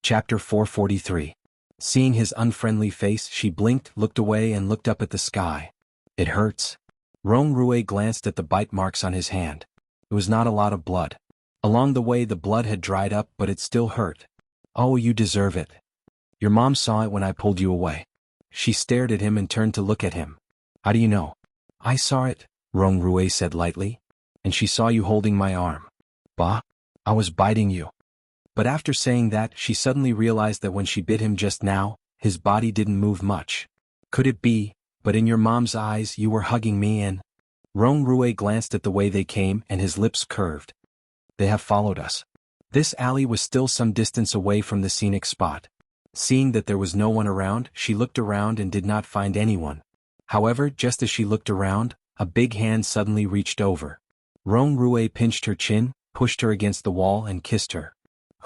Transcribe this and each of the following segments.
Chapter 443. Seeing his unfriendly face, she blinked, looked away and looked up at the sky. It hurts. Rong Rui glanced at the bite marks on his hand. It was not a lot of blood. Along the way the blood had dried up, but it still hurt. Oh, you deserve it. Your mom saw it when I pulled you away. She stared at him and turned to look at him. How do you know? I saw it, Rong Rui said lightly. And she saw you holding my arm. Bah? I was biting you. But after saying that, she suddenly realized that when she bit him just now, his body didn't move much. Could it be, but in your mom's eyes you were hugging me and… Rong Rui glanced at the way they came and his lips curved. They have followed us. This alley was still some distance away from the scenic spot. Seeing that there was no one around, she looked around and did not find anyone. However, just as she looked around, a big hand suddenly reached over. Rong Rui pinched her chin, pushed her against the wall and kissed her.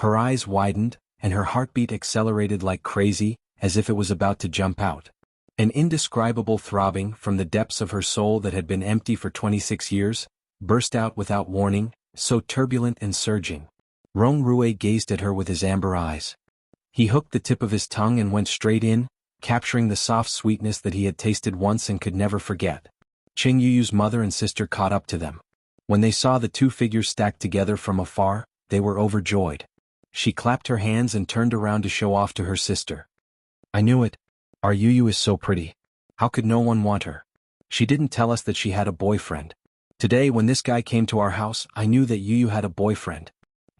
Her eyes widened, and her heartbeat accelerated like crazy, as if it was about to jump out. An indescribable throbbing from the depths of her soul that had been empty for 26 years, burst out without warning, so turbulent and surging. Rong Rui gazed at her with his amber eyes. He hooked the tip of his tongue and went straight in, capturing the soft sweetness that he had tasted once and could never forget. Qing Yuyu's mother and sister caught up to them. When they saw the two figures stacked together from afar, they were overjoyed. She clapped her hands and turned around to show off to her sister. I knew it. Our Yuyu is so pretty. How could no one want her? She didn't tell us that she had a boyfriend. Today when this guy came to our house, I knew that Yuyu had a boyfriend.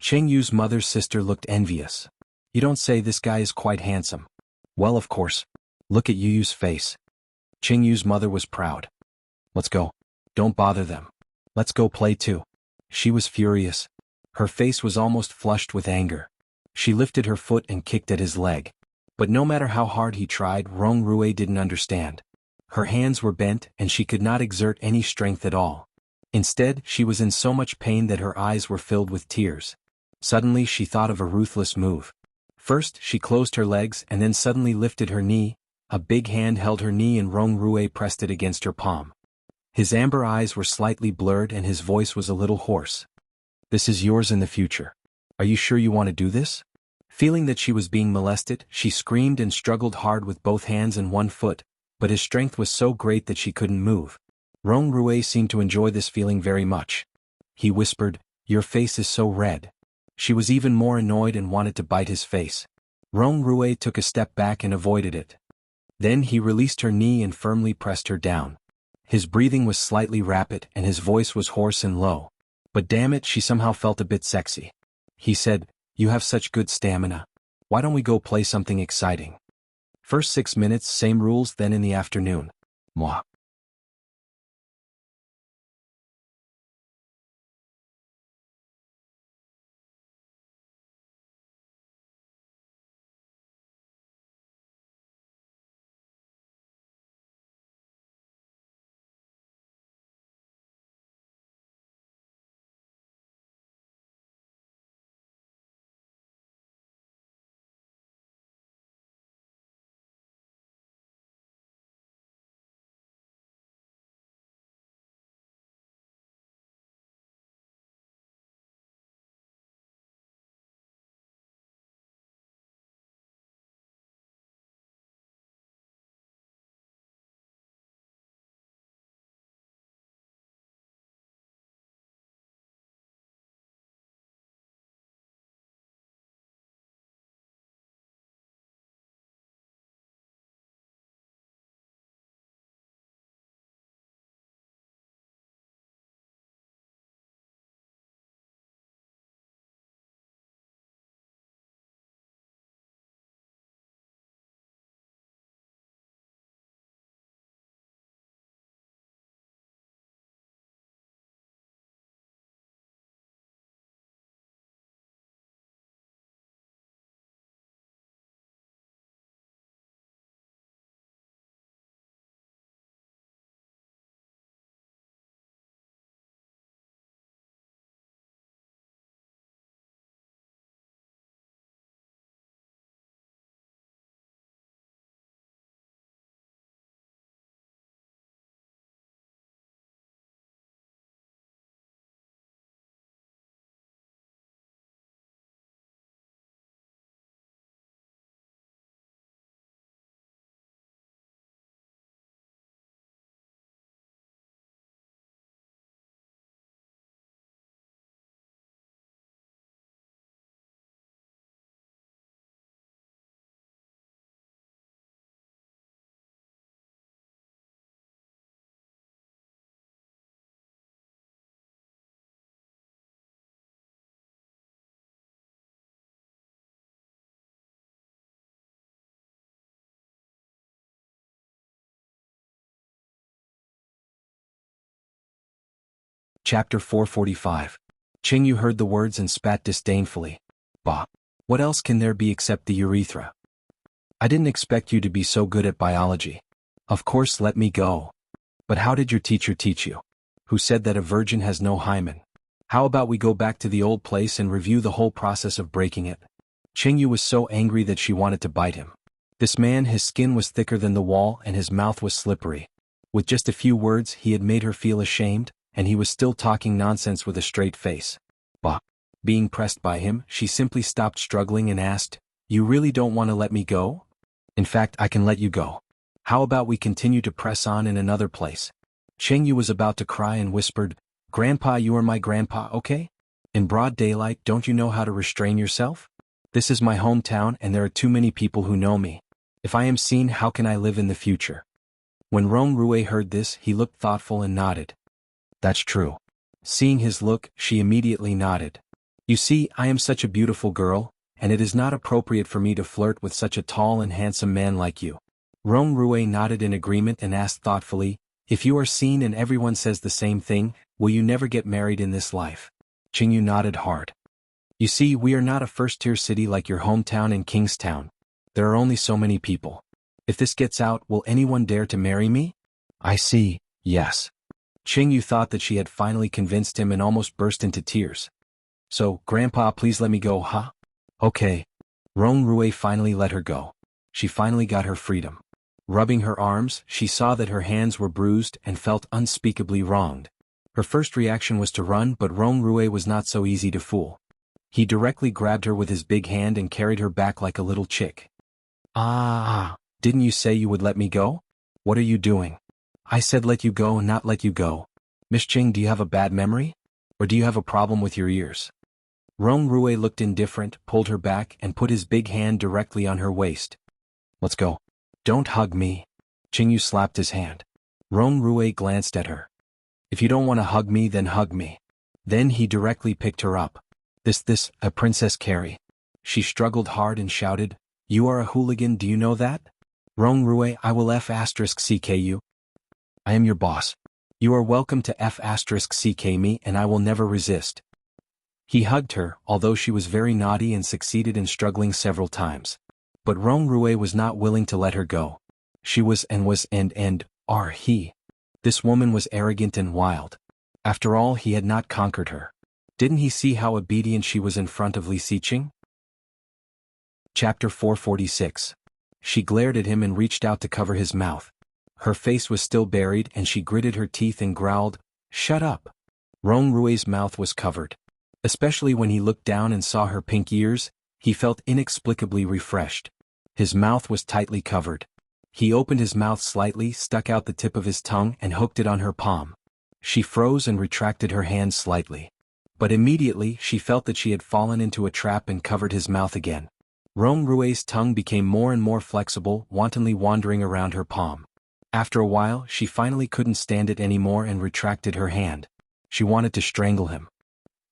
Qing Yu's mother's sister looked envious. You don't say, this guy is quite handsome. Well, of course. Look at Yuyu's face. Qing Yu's mother was proud. Let's go. Don't bother them. Let's go play too. She was furious. Her face was almost flushed with anger. She lifted her foot and kicked at his leg. But no matter how hard he tried, Rong Rui didn't understand. Her hands were bent and she could not exert any strength at all. Instead, she was in so much pain that her eyes were filled with tears. Suddenly she thought of a ruthless move. First, she closed her legs and then suddenly lifted her knee. A big hand held her knee and Rong Rui pressed it against her palm. His amber eyes were slightly blurred and his voice was a little hoarse. This is yours in the future. Are you sure you want to do this? Feeling that she was being molested, she screamed and struggled hard with both hands and one foot, but his strength was so great that she couldn't move. Rong Rui seemed to enjoy this feeling very much. He whispered, Your face is so red. She was even more annoyed and wanted to bite his face. Rong Rui took a step back and avoided it. Then he released her knee and firmly pressed her down. His breathing was slightly rapid and his voice was hoarse and low. But damn it, she somehow felt a bit sexy. He said, You have such good stamina. Why don't we go play something exciting? First 6 minutes, same rules, then in the afternoon. Mwah. Chapter 445. Qingyu heard the words and spat disdainfully. Bah! What else can there be except the urethra? I didn't expect you to be so good at biology. Of course, let me go. But how did your teacher teach you? Who said that a virgin has no hymen? How about we go back to the old place and review the whole process of breaking it? Qingyu was so angry that she wanted to bite him. This man, his skin was thicker than the wall and his mouth was slippery. With just a few words he had made her feel ashamed, and he was still talking nonsense with a straight face. Bah! Being pressed by him, she simply stopped struggling and asked, "You really don't want to let me go? In fact, I can let you go. How about we continue to press on in another place?" Qingyu was about to cry and whispered, "Grandpa, you are my grandpa, okay? In broad daylight, don't you know how to restrain yourself? This is my hometown and there are too many people who know me. If I am seen, how can I live in the future?" When Rong Rui heard this, he looked thoughtful and nodded. "That's true." Seeing his look, she immediately nodded. "You see, I am such a beautiful girl, and it is not appropriate for me to flirt with such a tall and handsome man like you." Rong Rui nodded in agreement and asked thoughtfully, "If you are seen and everyone says the same thing, will you never get married in this life?" Qingyu nodded hard. "You see, we are not a first-tier city like your hometown in Kingstown. There are only so many people. If this gets out, will anyone dare to marry me?" "I see, yes." Qingyu thought that she had finally convinced him and almost burst into tears. "So, Grandpa, please let me go, huh?" "Okay." Rong Rui finally let her go. She finally got her freedom. Rubbing her arms, she saw that her hands were bruised and felt unspeakably wronged. Her first reaction was to run, but Rong Rui was not so easy to fool. He directly grabbed her with his big hand and carried her back like a little chick. "Ah, didn't you say you would let me go? What are you doing?" "I said let you go, not let you go. Miss Qing, do you have a bad memory? Or do you have a problem with your ears?" Rong Rui looked indifferent, pulled her back, and put his big hand directly on her waist. "Let's go." "Don't hug me." Qingyu slapped his hand. Rong Rui glanced at her. "If you don't want to hug me, then hug me." Then he directly picked her up. This, a Princess Carrie." She struggled hard and shouted, "You are a hooligan, do you know that? Rong Rui, I will F***ck you. I am your boss. You are welcome to F***ck me and I will never resist." He hugged her, although she was very naughty and succeeded in struggling several times. But Rong Rui was not willing to let her go. She was he. This woman was arrogant and wild. After all, he had not conquered her. Didn't he see how obedient she was in front of Li Siqing? Chapter 446. She glared at him and reached out to cover his mouth. Her face was still buried and she gritted her teeth and growled, "Shut up." Rong Rui's mouth was covered. Especially when he looked down and saw her pink ears, he felt inexplicably refreshed. His mouth was tightly covered. He opened his mouth slightly, stuck out the tip of his tongue and hooked it on her palm. She froze and retracted her hand slightly. But immediately she felt that she had fallen into a trap and covered his mouth again. Rong Rui's tongue became more and more flexible, wantonly wandering around her palm. After a while, she finally couldn't stand it anymore and retracted her hand. She wanted to strangle him.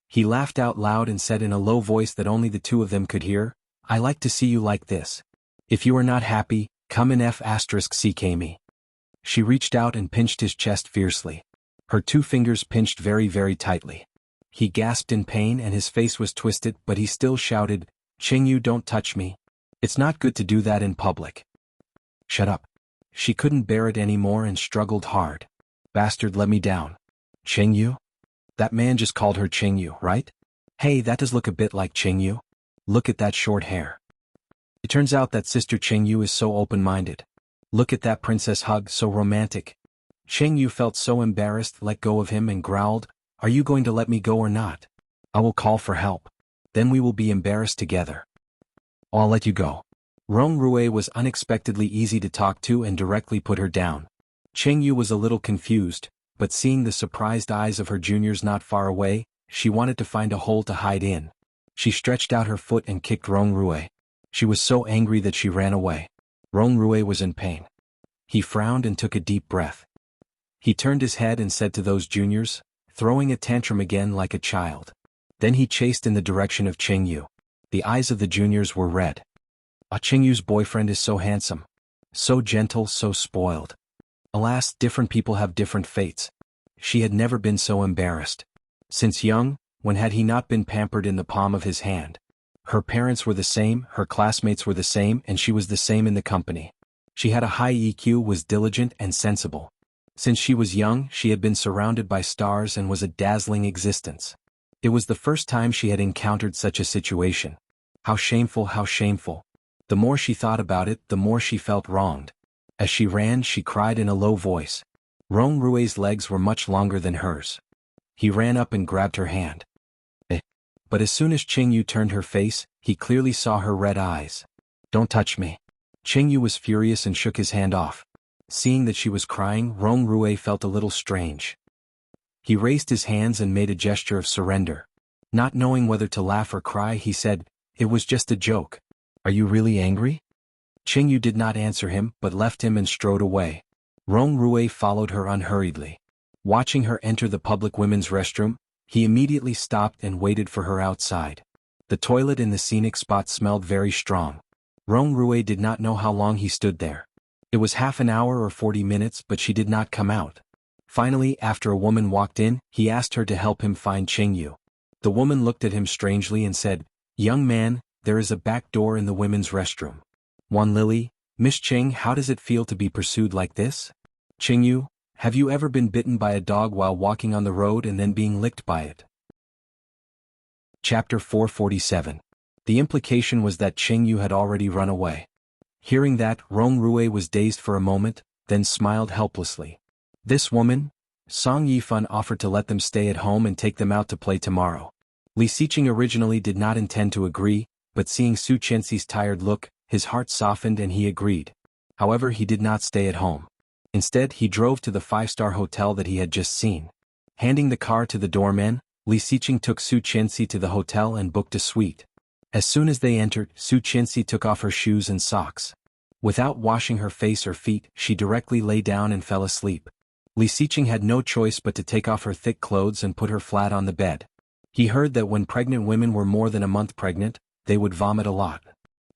He laughed out loud and said in a low voice that only the two of them could hear, "I like to see you like this. If you are not happy, come and F***ck me." She reached out and pinched his chest fiercely. Her two fingers pinched very, very tightly. He gasped in pain and his face was twisted, but he still shouted, "Qingyu, don't touch me. It's not good to do that in public." "Shut up." She couldn't bear it anymore and struggled hard. "Bastard, let me down." "Qingyu?" That man just called her Qingyu, right? Hey, that does look a bit like Qingyu. Look at that short hair. It turns out that Sister Qingyu is so open-minded. Look at that princess hug, so romantic. Qingyu felt so embarrassed, let go of him and growled, "Are you going to let me go or not? I will call for help. Then we will be embarrassed together." "I'll let you go." Rong Rui was unexpectedly easy to talk to and directly put her down. Qingyu was a little confused, but seeing the surprised eyes of her juniors not far away, she wanted to find a hole to hide in. She stretched out her foot and kicked Rong Rui. She was so angry that she ran away. Rong Rui was in pain. He frowned and took a deep breath. He turned his head and said to those juniors, throwing a tantrum again like a child. Then he chased in the direction of Qingyu. The eyes of the juniors were red. Qingyu's boyfriend is so handsome. So gentle, so spoiled. Alas, different people have different fates. She had never been so embarrassed. Since young, when had he not been pampered in the palm of his hand? Her parents were the same, her classmates were the same, and she was the same in the company. She had a high EQ, was diligent and sensible. Since she was young, she had been surrounded by stars and was a dazzling existence. It was the first time she had encountered such a situation. How shameful, how shameful. The more she thought about it, the more she felt wronged. As she ran, she cried in a low voice. Rong Rue's legs were much longer than hers. He ran up and grabbed her hand. But as soon as Qing Yu turned her face, he clearly saw her red eyes. Don't touch me. Qing Yu was furious and shook his hand off. Seeing that she was crying, Rong Rue felt a little strange. He raised his hands and made a gesture of surrender. Not knowing whether to laugh or cry, he said, "It was just a joke. Are you really angry?" Qing Yu did not answer him but left him and strode away. Rong Rue followed her unhurriedly. Watching her enter the public women's restroom, he immediately stopped and waited for her outside. The toilet in the scenic spot smelled very strong. Rong Rue did not know how long he stood there. It was half an hour or 40 minutes, but she did not come out. Finally, after a woman walked in, he asked her to help him find Qing Yu. The woman looked at him strangely and said, "Young man, there is a back door in the women's restroom." Wan Lily, "Miss Qing, how does it feel to be pursued like this?" "Qing Yu, have you ever been bitten by a dog while walking on the road and then being licked by it?" Chapter 447. The implication was that Qing Yu had already run away. Hearing that, Rong Rue was dazed for a moment, then smiled helplessly. This woman, Song Yifan, offered to let them stay at home and take them out to play tomorrow. Li Xiqing originally did not intend to agree, but seeing Su Qianxi's tired look, his heart softened and he agreed. However, he did not stay at home. Instead, he drove to the 5-star hotel that he had just seen. Handing the car to the doorman, Li Xiqing took Su Qianxi to the hotel and booked a suite. As soon as they entered, Su Qianxi took off her shoes and socks. Without washing her face or feet, she directly lay down and fell asleep. Li Xiqing had no choice but to take off her thick clothes and put her flat on the bed. He heard that when pregnant women were more than a month pregnant, they would vomit a lot.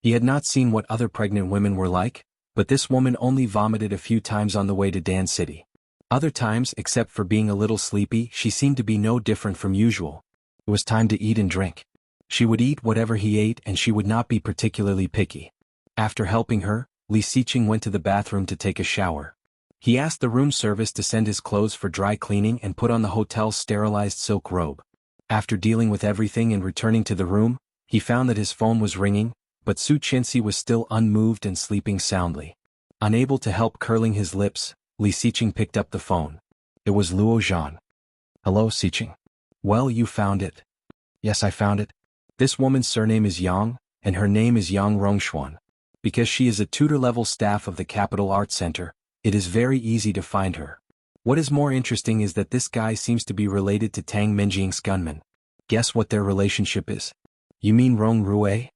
He had not seen what other pregnant women were like, but this woman only vomited a few times on the way to Dan City. Other times, except for being a little sleepy, she seemed to be no different from usual. It was time to eat and drink. She would eat whatever he ate and she would not be particularly picky. After helping her, Li Xiqing went to the bathroom to take a shower. He asked the room service to send his clothes for dry cleaning and put on the hotel's sterilized silk robe. After dealing with everything and returning to the room, he found that his phone was ringing, but Su Qianxi was still unmoved and sleeping soundly. Unable to help curling his lips, Li Xiqing picked up the phone. It was Luo Zhan. "Hello, Xiqing. Well, you found it." "Yes, I found it. This woman's surname is Yang, and her name is Yang Rongshuan. Because she is a tutor-level staff of the Capital Arts Center, it is very easy to find her. What is more interesting is that this guy seems to be related to Tang Menjing's gunman. Guess what their relationship is?" "You mean Rong Rue?"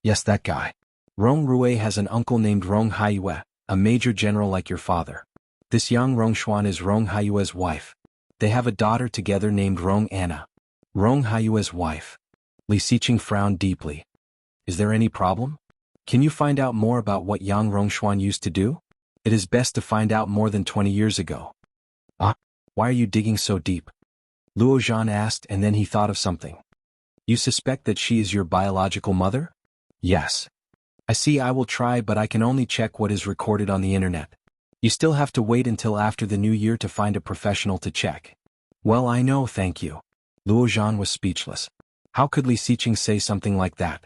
"Yes, that guy. Rong Rue has an uncle named Rong Haiyue, a major general like your father. This Yang Rongshuan is Rong Haiyue's wife. They have a daughter together named Rong Anna." "Rong Haiyue's wife." Li Xiqing frowned deeply. "Is there any problem? Can you find out more about what Yang Rongshuan used to do? It is best to find out more than 20 years ago." "Ah, why are you digging so deep?" Luo Zhan asked, and then he thought of something. "You suspect that she is your biological mother?" "Yes." "I see. I will try, but I can only check what is recorded on the internet. You still have to wait until after the new year to find a professional to check." "Well, I know, thank you." Luo Zhan was speechless. How could Li Xiqing say something like that?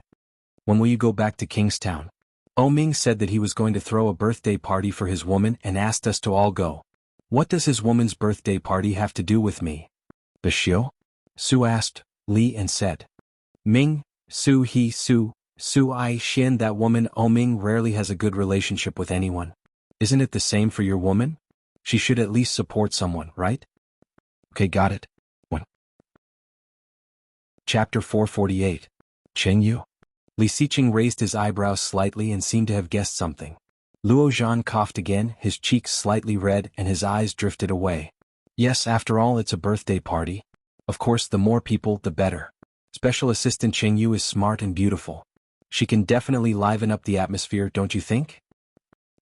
"When will you go back to Kingstown?" Ming said that he was going to throw a birthday party for his woman and asked us to all go. "What does his woman's birthday party have to do with me?" "Bishio?" Su asked. Li and said. "Ming, Su he Su, Su I Xian, that woman Ming rarely has a good relationship with anyone. Isn't it the same for your woman? She should at least support someone, right?" "Okay, got it." When? Chapter 448. Qing Yu. Li Xiqing raised his eyebrows slightly and seemed to have guessed something. Luo Zhan coughed again, his cheeks slightly red and his eyes drifted away. "Yes, after all, it's a birthday party. Of course, the more people, the better. Special Assistant Qing Yu is smart and beautiful. She can definitely liven up the atmosphere, don't you think?"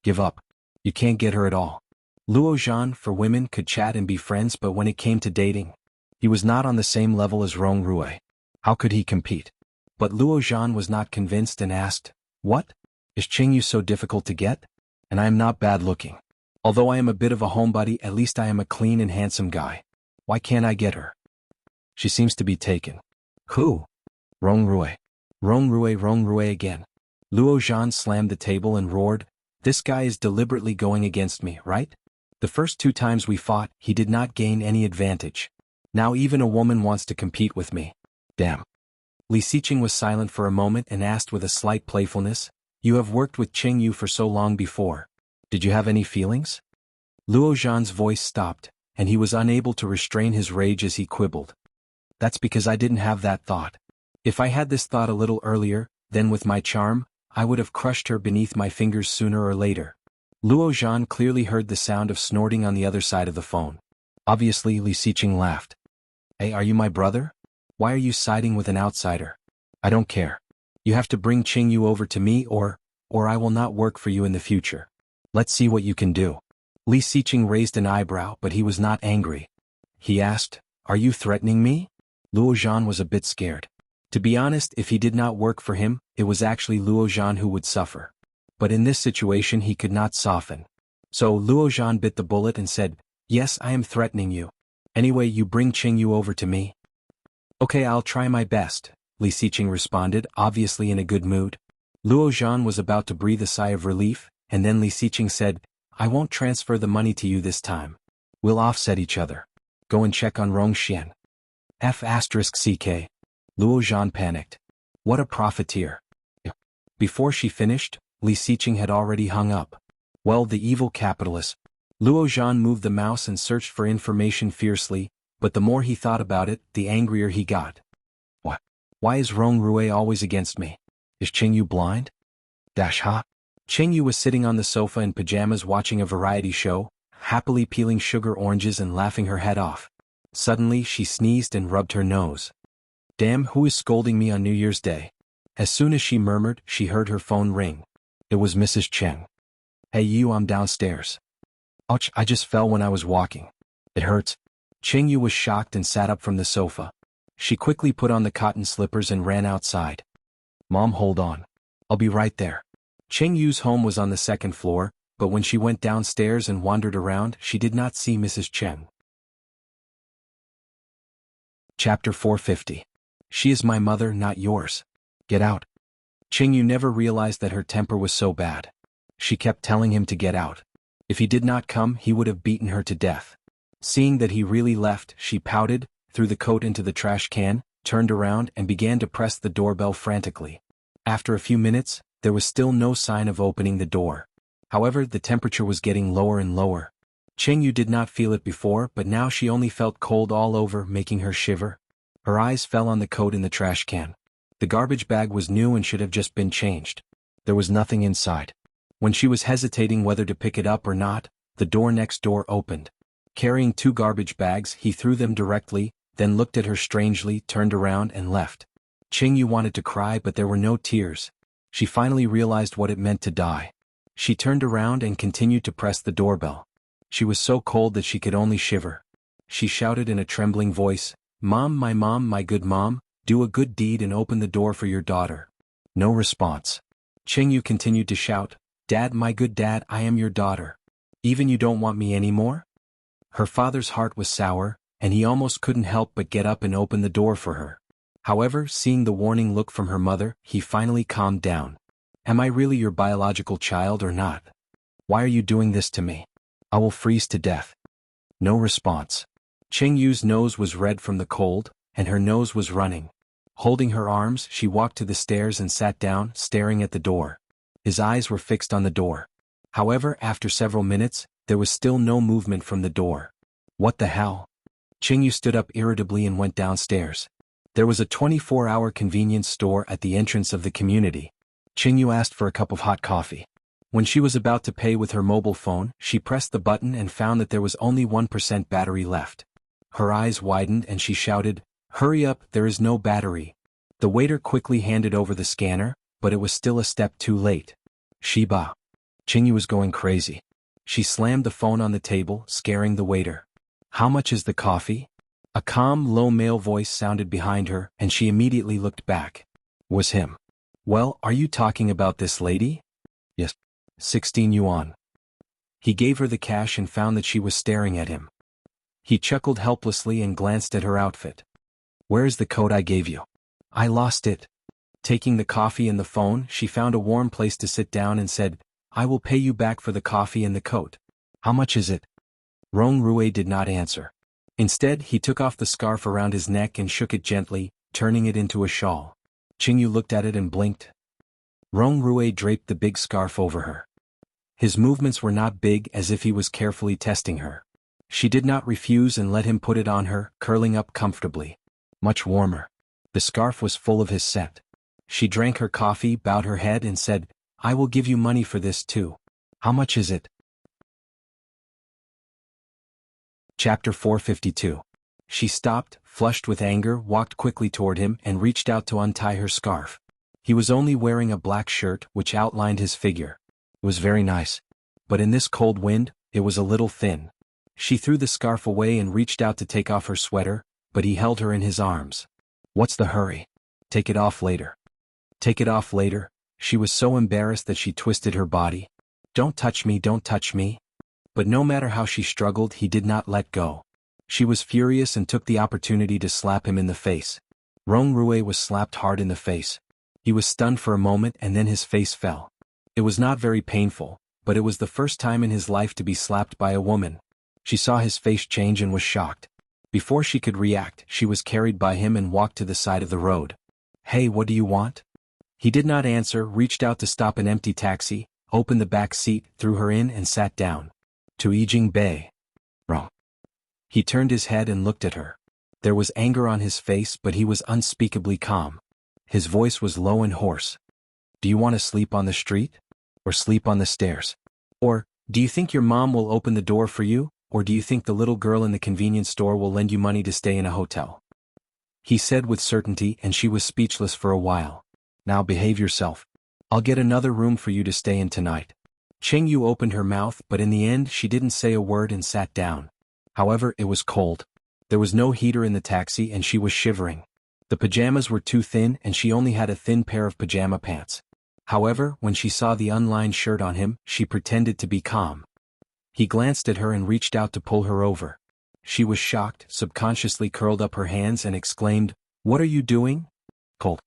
"Give up. You can't get her at all." Luo Zhan, for women, could chat and be friends, but when it came to dating, He was not on the same level as Rong Rui. How could he compete? But Luo Zhan was not convinced and asked, "What? Is Qingyu so difficult to get? And I am not bad looking. Although I am a bit of a homebody, at least I am a clean and handsome guy. Why can't I get her? She seems to be taken." "Who?" "Rong Rui. Rong Rui again." Luo Zhan slammed the table and roared, "This guy is deliberately going against me, right? The first 2 times we fought, he did not gain any advantage. Now even a woman wants to compete with me. Damn." Li Xiqing was silent for a moment and asked with a slight playfulness, "You have worked with Qingyu for so long before. Did you have any feelings?" Luo Zhan's voice stopped, and he was unable to restrain his rage as he quibbled. "That's because I didn't have that thought. If I had this thought a little earlier, then with my charm, I would have crushed her beneath my fingers sooner or later." Luo Zhan clearly heard the sound of snorting on the other side of the phone. Obviously, Li Xiqing laughed. "Hey, are you my brother? Why are you siding with an outsider? I don't care. You have to bring Qingyu over to me or I will not work for you in the future. Let's see what you can do." Li Xiqing raised an eyebrow, but he was not angry. He asked, "Are you threatening me?" Luo Zhan was a bit scared. To be honest, if he did not work for him, it was actually Luo Zhan who would suffer. But in this situation he could not soften. So Luo Zhan bit the bullet and said, "Yes, I am threatening you. Anyway, you bring Qingyu over to me." "Okay, I'll try my best," Li Xiqing responded, obviously in a good mood. Luo Zhan was about to breathe a sigh of relief, and then Li Xiqing said, "I won't transfer the money to you this time. We'll offset each other. Go and check on Rong Xian." F***CK. Luo Zhan panicked. What a profiteer. Before she finished, Li Xiqing had already hung up. Well, the evil capitalist. Luo Zhan moved the mouse and searched for information fiercely, but the more he thought about it, the angrier he got. What? Why is Rong Rui always against me? Is Qingyu blind? Ha. Qingyu was sitting on the sofa in pajamas watching a variety show, happily peeling sugar oranges and laughing her head off. Suddenly she sneezed and rubbed her nose. Damn, who is scolding me on New Year's Day? As soon as she murmured, she heard her phone ring. It was Mrs. Chen. Hey you, I'm downstairs. Ouch, I just fell when I was walking. It hurts. Qingyu was shocked and sat up from the sofa. She quickly put on the cotton slippers and ran outside. Mom, hold on. I'll be right there. Qingyu's home was on the 2nd floor, but when she went downstairs and wandered around, she did not see Mrs. Chen. Chapter 450. She is my mother, not yours. Get out. Qingyu never realized that her temper was so bad. She kept telling him to get out. If he did not come, he would have beaten her to death. Seeing that he really left, she pouted, threw the coat into the trash can, turned around and began to press the doorbell frantically. After a few minutes, there was still no sign of opening the door. However, the temperature was getting lower and lower. Qingyu did not feel it before, but now she only felt cold all over, making her shiver. Her eyes fell on the coat in the trash can. The garbage bag was new and should have just been changed. There was nothing inside. When she was hesitating whether to pick it up or not, the door next door opened. Carrying 2 garbage bags, he threw them directly, then looked at her strangely, turned around and left. Qingyu wanted to cry, but there were no tears. She finally realized what it meant to die. She turned around and continued to press the doorbell. She was so cold that she could only shiver. She shouted in a trembling voice, Mom, my good mom, do a good deed and open the door for your daughter." No response. Qingyu continued to shout, Dad, my good dad, I am your daughter. Even you don't want me anymore? Her father's heart was sour, and he almost couldn't help but get up and open the door for her. However, seeing the warning look from her mother, he finally calmed down. Am I really your biological child or not? Why are you doing this to me? I will freeze to death. No response. Qingyu's nose was red from the cold, and her nose was running. Holding her arms, she walked to the stairs and sat down, staring at the door. His eyes were fixed on the door. However, after several minutes, there was still no movement from the door. What the hell? Qingyu stood up irritably and went downstairs. There was a 24-hour convenience store at the entrance of the community. Qingyu asked for a cup of hot coffee. When she was about to pay with her mobile phone, she pressed the button and found that there was only 1% battery left. Her eyes widened and she shouted, Hurry up, there is no battery. The waiter quickly handed over the scanner, but it was still a step too late. Shiba. Qingyu was going crazy. She slammed the phone on the table, scaring the waiter. How much is the coffee? A calm, low male voice sounded behind her, and she immediately looked back. It was him. Well, are you talking about this lady? Yes. 16 yuan. He gave her the cash and found that she was staring at him. He chuckled helplessly and glanced at her outfit. Where is the coat I gave you? I lost it. Taking the coffee and the phone, she found a warm place to sit down and said, I will pay you back for the coffee and the coat. How much is it? Rong Rui did not answer. Instead, he took off the scarf around his neck and shook it gently, turning it into a shawl. Qingyu looked at it and blinked. Rong Rui draped the big scarf over her. His movements were not big, as if he was carefully testing her. She did not refuse and let him put it on her, curling up comfortably. Much warmer. The scarf was full of his scent. She drank her coffee, bowed her head and said, I will give you money for this too. How much is it? Chapter 452. She stopped, flushed with anger, walked quickly toward him and reached out to untie her scarf. He was only wearing a black shirt, which outlined his figure. It was very nice. But in this cold wind, it was a little thin. She threw the scarf away and reached out to take off her sweater, but he held her in his arms. What's the hurry? Take it off later. Take it off later. She was so embarrassed that she twisted her body. Don't touch me, don't touch me. But no matter how she struggled, he did not let go. She was furious and took the opportunity to slap him in the face. Rong Rui was slapped hard in the face. He was stunned for a moment and then his face fell. It was not very painful, but it was the first time in his life to be slapped by a woman. She saw his face change and was shocked. Before she could react, she was carried by him and walked to the side of the road. Hey, what do you want? He did not answer, reached out to stop an empty taxi, opened the back seat, threw her in and sat down. To Yijing Bei. Wrong. He turned his head and looked at her. There was anger on his face, but he was unspeakably calm. His voice was low and hoarse. Do you want to sleep on the street? Or sleep on the stairs? Or, do you think your mom will open the door for you? Or do you think the little girl in the convenience store will lend you money to stay in a hotel? He said with certainty, and she was speechless for a while. Now behave yourself. I'll get another room for you to stay in tonight. Qingyu opened her mouth, but in the end she didn't say a word and sat down. However, it was cold. There was no heater in the taxi and she was shivering. The pajamas were too thin and she only had a thin pair of pajama pants. However, when she saw the unlined shirt on him, she pretended to be calm. He glanced at her and reached out to pull her over. She was shocked, subconsciously curled up her hands and exclaimed, What are you doing? Cold.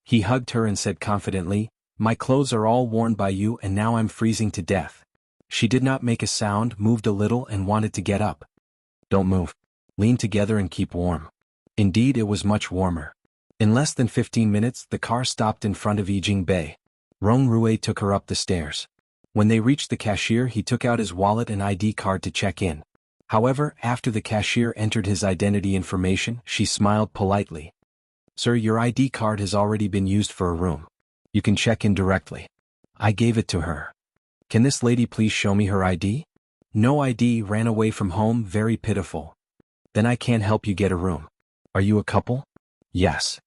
He hugged her and said confidently, My clothes are all worn by you and now I'm freezing to death. She did not make a sound, moved a little and wanted to get up. Don't move. Lean together and keep warm. Indeed, it was much warmer. In less than 15 minutes, the car stopped in front of Yijing Bei. Rong Rui took her up the stairs. When they reached the cashier, he took out his wallet and ID card to check in. However, after the cashier entered his identity information, she smiled politely. Sir, your ID card has already been used for a room. You can check in directly. I gave it to her. Can this lady please show me her ID? No ID, ran away from home, very pitiful. Then I can't help you get a room. Are you a couple? Yes.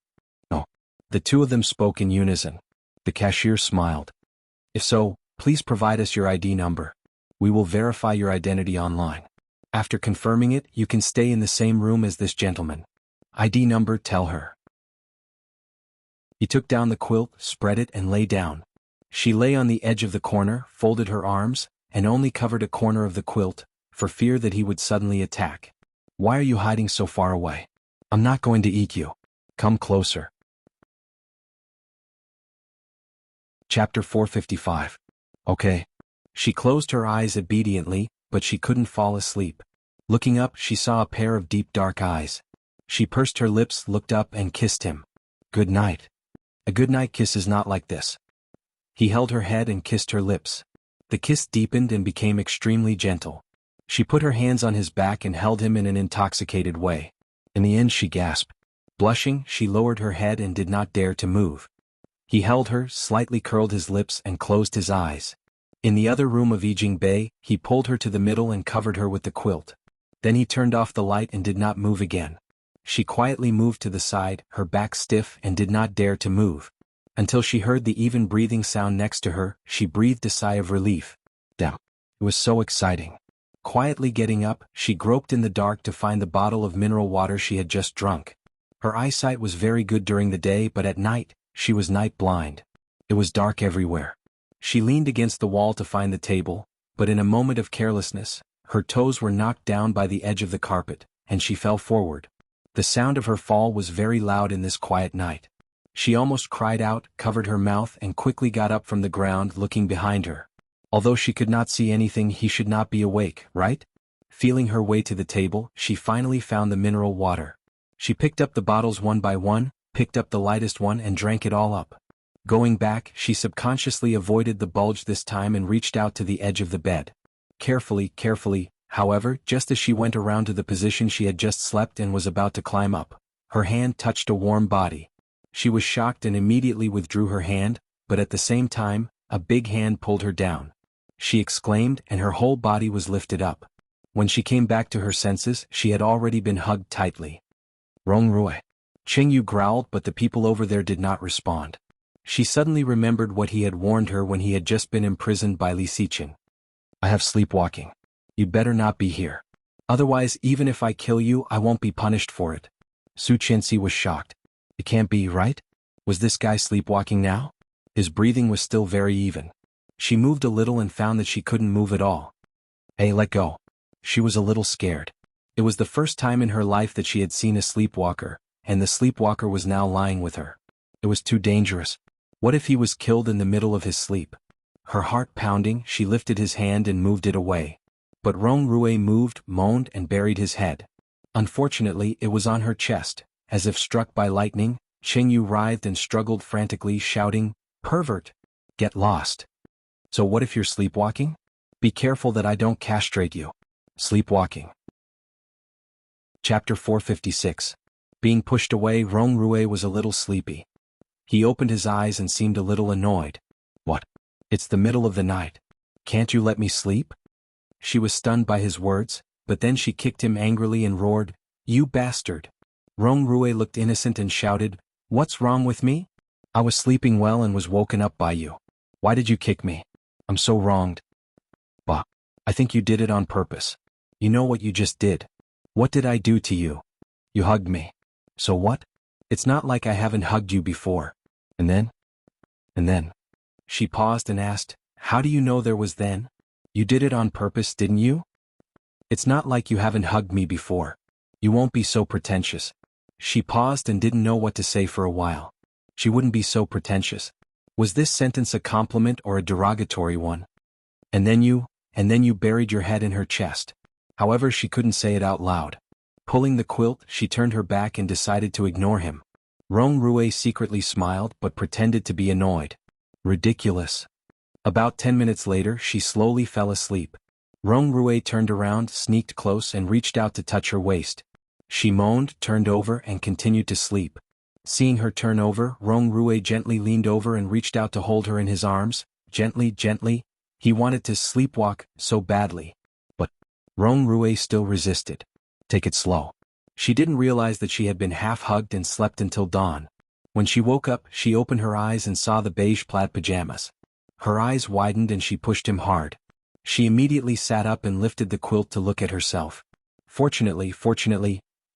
No. The two of them spoke in unison. The cashier smiled. If so, please provide us your ID number. We will verify your identity online. After confirming it, you can stay in the same room as this gentleman. ID number, tell her. He took down the quilt, spread it and lay down. She lay on the edge of the corner, folded her arms, and only covered a corner of the quilt, for fear that he would suddenly attack. Why are you hiding so far away? I'm not going to eat you. Come closer. Chapter 455. Okay. She closed her eyes obediently, but she couldn't fall asleep. Looking up, she saw a pair of deep dark eyes. She pursed her lips, looked up and kissed him. Good night. A goodnight kiss is not like this. He held her head and kissed her lips. The kiss deepened and became extremely gentle. She put her hands on his back and held him in an intoxicated way. In the end she gasped. Blushing, she lowered her head and did not dare to move. He held her, slightly curled his lips and closed his eyes. In the other room of Yijing Bei, he pulled her to the middle and covered her with the quilt. Then he turned off the light and did not move again. She quietly moved to the side, her back stiff and did not dare to move. Until she heard the even breathing sound next to her, she breathed a sigh of relief. Damn. It was so exciting. Quietly getting up, she groped in the dark to find the bottle of mineral water she had just drunk. Her eyesight was very good during the day, but at night, she was night blind. It was dark everywhere. She leaned against the wall to find the table, but in a moment of carelessness, her toes were knocked down by the edge of the carpet, and she fell forward. The sound of her fall was very loud in this quiet night. She almost cried out, covered her mouth, and quickly got up from the ground, looking behind her. Although she could not see anything, he should not be awake, right? Feeling her way to the table, she finally found the mineral water. She picked up the bottles one by one, picked up the lightest one and drank it all up. Going back, she subconsciously avoided the bulge this time and reached out to the edge of the bed. Carefully, however, just as she went around to the position she had just slept and was about to climb up, her hand touched a warm body. She was shocked and immediately withdrew her hand, but at the same time, a big hand pulled her down. She exclaimed, and her whole body was lifted up. When she came back to her senses, she had already been hugged tightly. Rongrui. Qingyu growled, but the people over there did not respond. She suddenly remembered what he had warned her when he had just been imprisoned by Li Siqing. I have sleepwalking. You'd better not be here. Otherwise, even if I kill you, I won't be punished for it. Su Qianxi was shocked. It can't be, right? Was this guy sleepwalking now? His breathing was still very even. She moved a little and found that she couldn't move at all. Hey, let go. She was a little scared. It was the first time in her life that she had seen a sleepwalker, and the sleepwalker was now lying with her. It was too dangerous. What if he was killed in the middle of his sleep? Her heart pounding, she lifted his hand and moved it away. But Rongrui moved, moaned, and buried his head. Unfortunately, it was on her chest. As if struck by lightning, Qingyu writhed and struggled frantically, shouting, "Pervert! Get lost! So what if you're sleepwalking? Be careful that I don't castrate you." Sleepwalking. Chapter 456. Being pushed away, Rongrui was a little sleepy. He opened his eyes and seemed a little annoyed. What? It's the middle of the night. Can't you let me sleep? She was stunned by his words, but then she kicked him angrily and roared, "You bastard!" Rongrui looked innocent and shouted, "What's wrong with me? I was sleeping well and was woken up by you. Why did you kick me? I'm so wronged." "Bah, I think you did it on purpose. You know what you just did. What did I do to you? You hugged me. So what? It's not like I haven't hugged you before. And then? She paused and asked, "How do you know there was then? You did it on purpose, didn't you? It's not like you haven't hugged me before. You won't be so pretentious." She paused and didn't know what to say for a while. She wouldn't be so pretentious. Was this sentence a compliment or a derogatory one? And then you buried your head in her chest. However, she couldn't say it out loud. Pulling the quilt, she turned her back and decided to ignore him. Rongrui secretly smiled but pretended to be annoyed. Ridiculous. About 10 minutes later, she slowly fell asleep. Rongrui turned around, sneaked close and reached out to touch her waist. She moaned, turned over and continued to sleep. Seeing her turn over, Rongrui gently leaned over and reached out to hold her in his arms, gently. He wanted to sleepwalk so badly. But Rongrui still resisted. Take it slow. She didn't realize that she had been half-hugged and slept until dawn. When she woke up, she opened her eyes and saw the beige plaid pajamas. Her eyes widened and she pushed him hard. She immediately sat up and lifted the quilt to look at herself. Fortunately,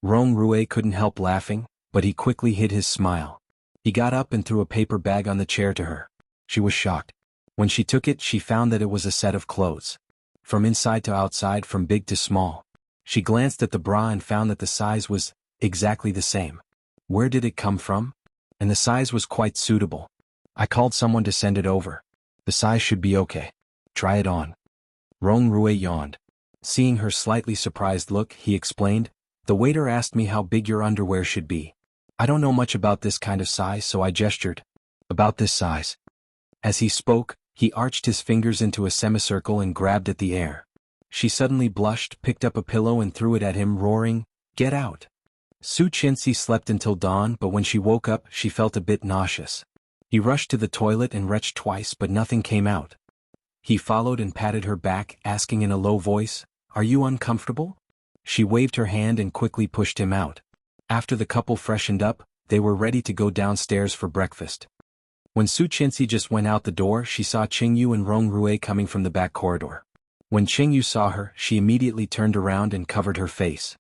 Rongrui couldn't help laughing, but he quickly hid his smile. He got up and threw a paper bag on the chair to her. She was shocked. When she took it, she found that it was a set of clothes. From inside to outside, from big to small. She glanced at the bra and found that the size was exactly the same. Where did it come from? And the size was quite suitable. I called someone to send it over. The size should be okay. Try it on. Rongrui yawned. Seeing her slightly surprised look, he explained, "The waiter asked me how big your underwear should be. I don't know much about this kind of size, so I gestured. About this size." As he spoke, he arched his fingers into a semicircle and grabbed at the air. She suddenly blushed, picked up a pillow and threw it at him, roaring, "Get out!" Su Qianxi slept until dawn, but when she woke up, she felt a bit nauseous. He rushed to the toilet and retched twice, but nothing came out. He followed and patted her back, asking in a low voice, "Are you uncomfortable?" She waved her hand and quickly pushed him out. After the couple freshened up, they were ready to go downstairs for breakfast. When Su Qianxi just went out the door, she saw Qingyu and Rongrui coming from the back corridor. When Qingyu saw her, she immediately turned around and covered her face.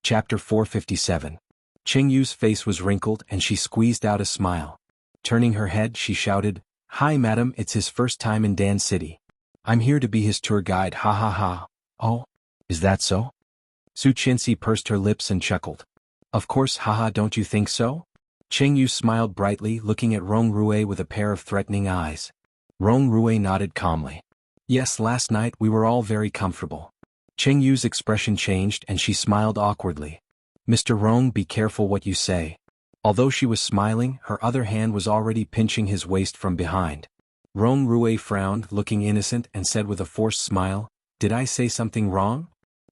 Chapter 457. Qingyu's face was wrinkled and she squeezed out a smile. Turning her head, she shouted, "Hi madam, it's his first time in Dan City. I'm here to be his tour guide, ha ha ha." "Oh? Is that so?" Su Qianxi pursed her lips and chuckled. "Of course, haha, don't you think so?" Qingyu smiled brightly, looking at Rong Rui with a pair of threatening eyes. Rong Rui nodded calmly. "Yes, last night we were all very comfortable." Qingyu's expression changed and she smiled awkwardly. "Mr. Rong, be careful what you say." Although she was smiling, her other hand was already pinching his waist from behind. Rong Rui frowned, looking innocent, and said with a forced smile, "Did I say something wrong?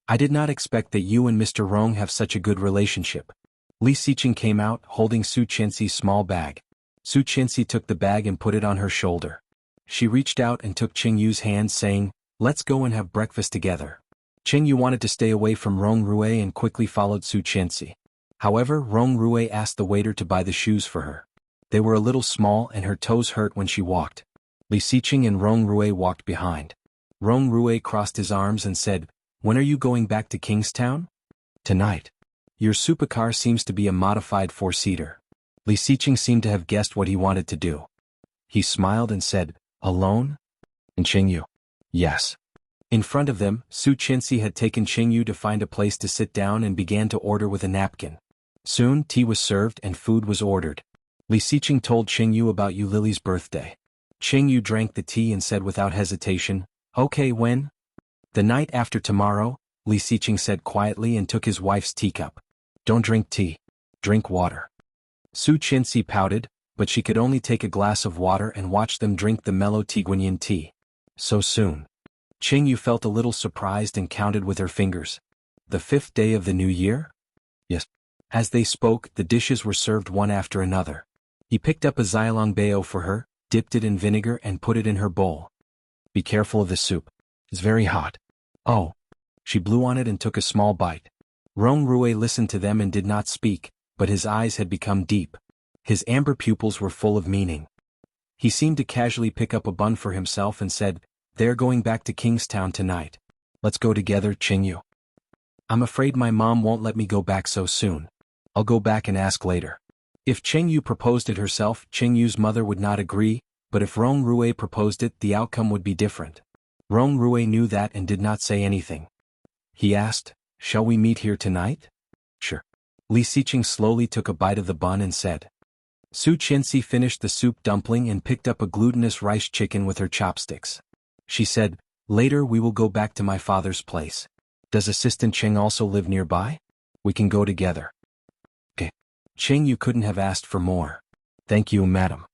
I did not expect that you and Mr. Rong have such a good relationship." Li Xiqing came out, holding Su Qianxi's small bag. Su Qianxi took the bag and put it on her shoulder. She reached out and took Qingyu's hand, saying, "Let's go and have breakfast together." Qingyu wanted to stay away from Rong Rui and quickly followed Su Qianxi. However, Rong Rui asked the waiter to buy the shoes for her. They were a little small and her toes hurt when she walked. Li Xiqing and Rong Rui walked behind. Rong Rui crossed his arms and said, "When are you going back to Kingstown?" "Tonight. Your supercar seems to be a modified four-seater." Li Xiqing seemed to have guessed what he wanted to do. He smiled and said, "Alone?" "And Qingyu?" "Yes." In front of them, Su Qianxi had taken Qingyu to find a place to sit down and began to order with a napkin. Soon, tea was served and food was ordered. Li Xiqing told Qingyu about Yu Lily's birthday. Qingyu drank the tea and said without hesitation, "Okay, when?" "The night after tomorrow," Li Xiqing said quietly and took his wife's teacup. "Don't drink tea. Drink water." Su Qianxi pouted, but she could only take a glass of water and watch them drink the mellow Tiguanyin tea. So soon. Qingyu felt a little surprised and counted with her fingers. "The 5th day of the new year?" "Yes." As they spoke, the dishes were served one after another. He picked up a xiaolongbao for her, dipped it in vinegar and put it in her bowl. "Be careful of the soup. It's very hot." "Oh." She blew on it and took a small bite. Rong Rui listened to them and did not speak, but his eyes had become deep. His amber pupils were full of meaning. He seemed to casually pick up a bun for himself and said, "They're going back to Kingstown tonight. Let's go together, Qingyu." "I'm afraid my mom won't let me go back so soon. I'll go back and ask later." If Qingyu proposed it herself, Qingyu's mother would not agree, but if Rong Rui proposed it, the outcome would be different. Rong Rui knew that and did not say anything. He asked, "Shall we meet here tonight?" "Sure." Li Xiqing slowly took a bite of the bun and said. Su Qianxi finished the soup dumpling and picked up a glutinous rice chicken with her chopsticks. She said, "Later we will go back to my father's place. Does Assistant Cheng also live nearby? We can go together." "Okay." Cheng, you couldn't have asked for more. "Thank you, madam."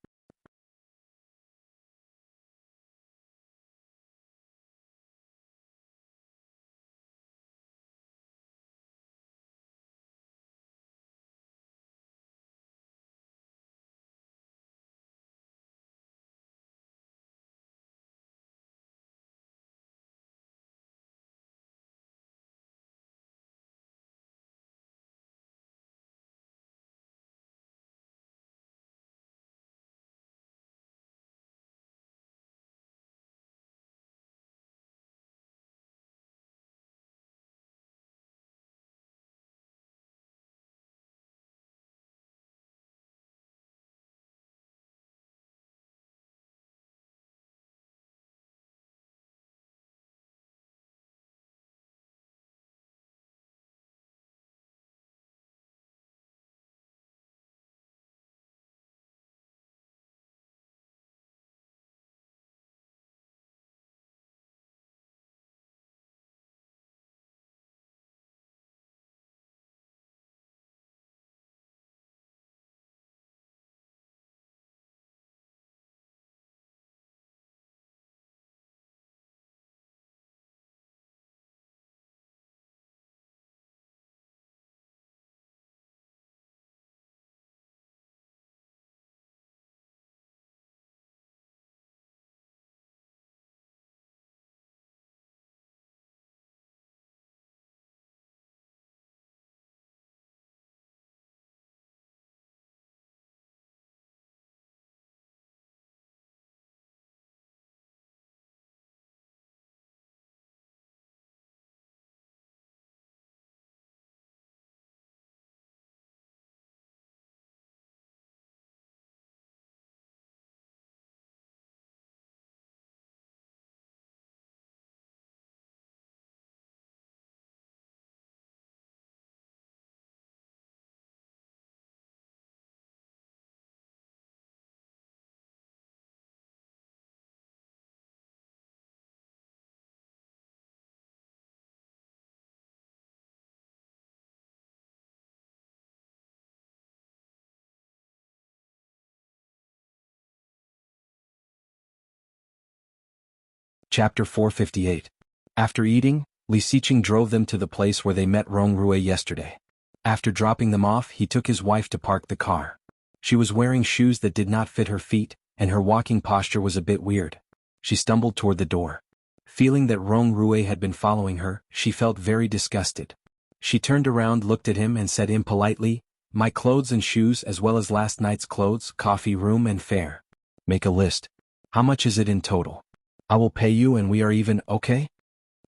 Chapter 458. After eating, Li Xiqing drove them to the place where they met Rong Rui yesterday. After dropping them off, he took his wife to park the car. She was wearing shoes that did not fit her feet, and her walking posture was a bit weird. She stumbled toward the door. Feeling that Rong Rui had been following her, she felt very disgusted. She turned around, looked at him and said impolitely, "My clothes and shoes as well as last night's clothes, coffee, room and fare. Make a list. How much is it in total? I will pay you and we are even, okay?"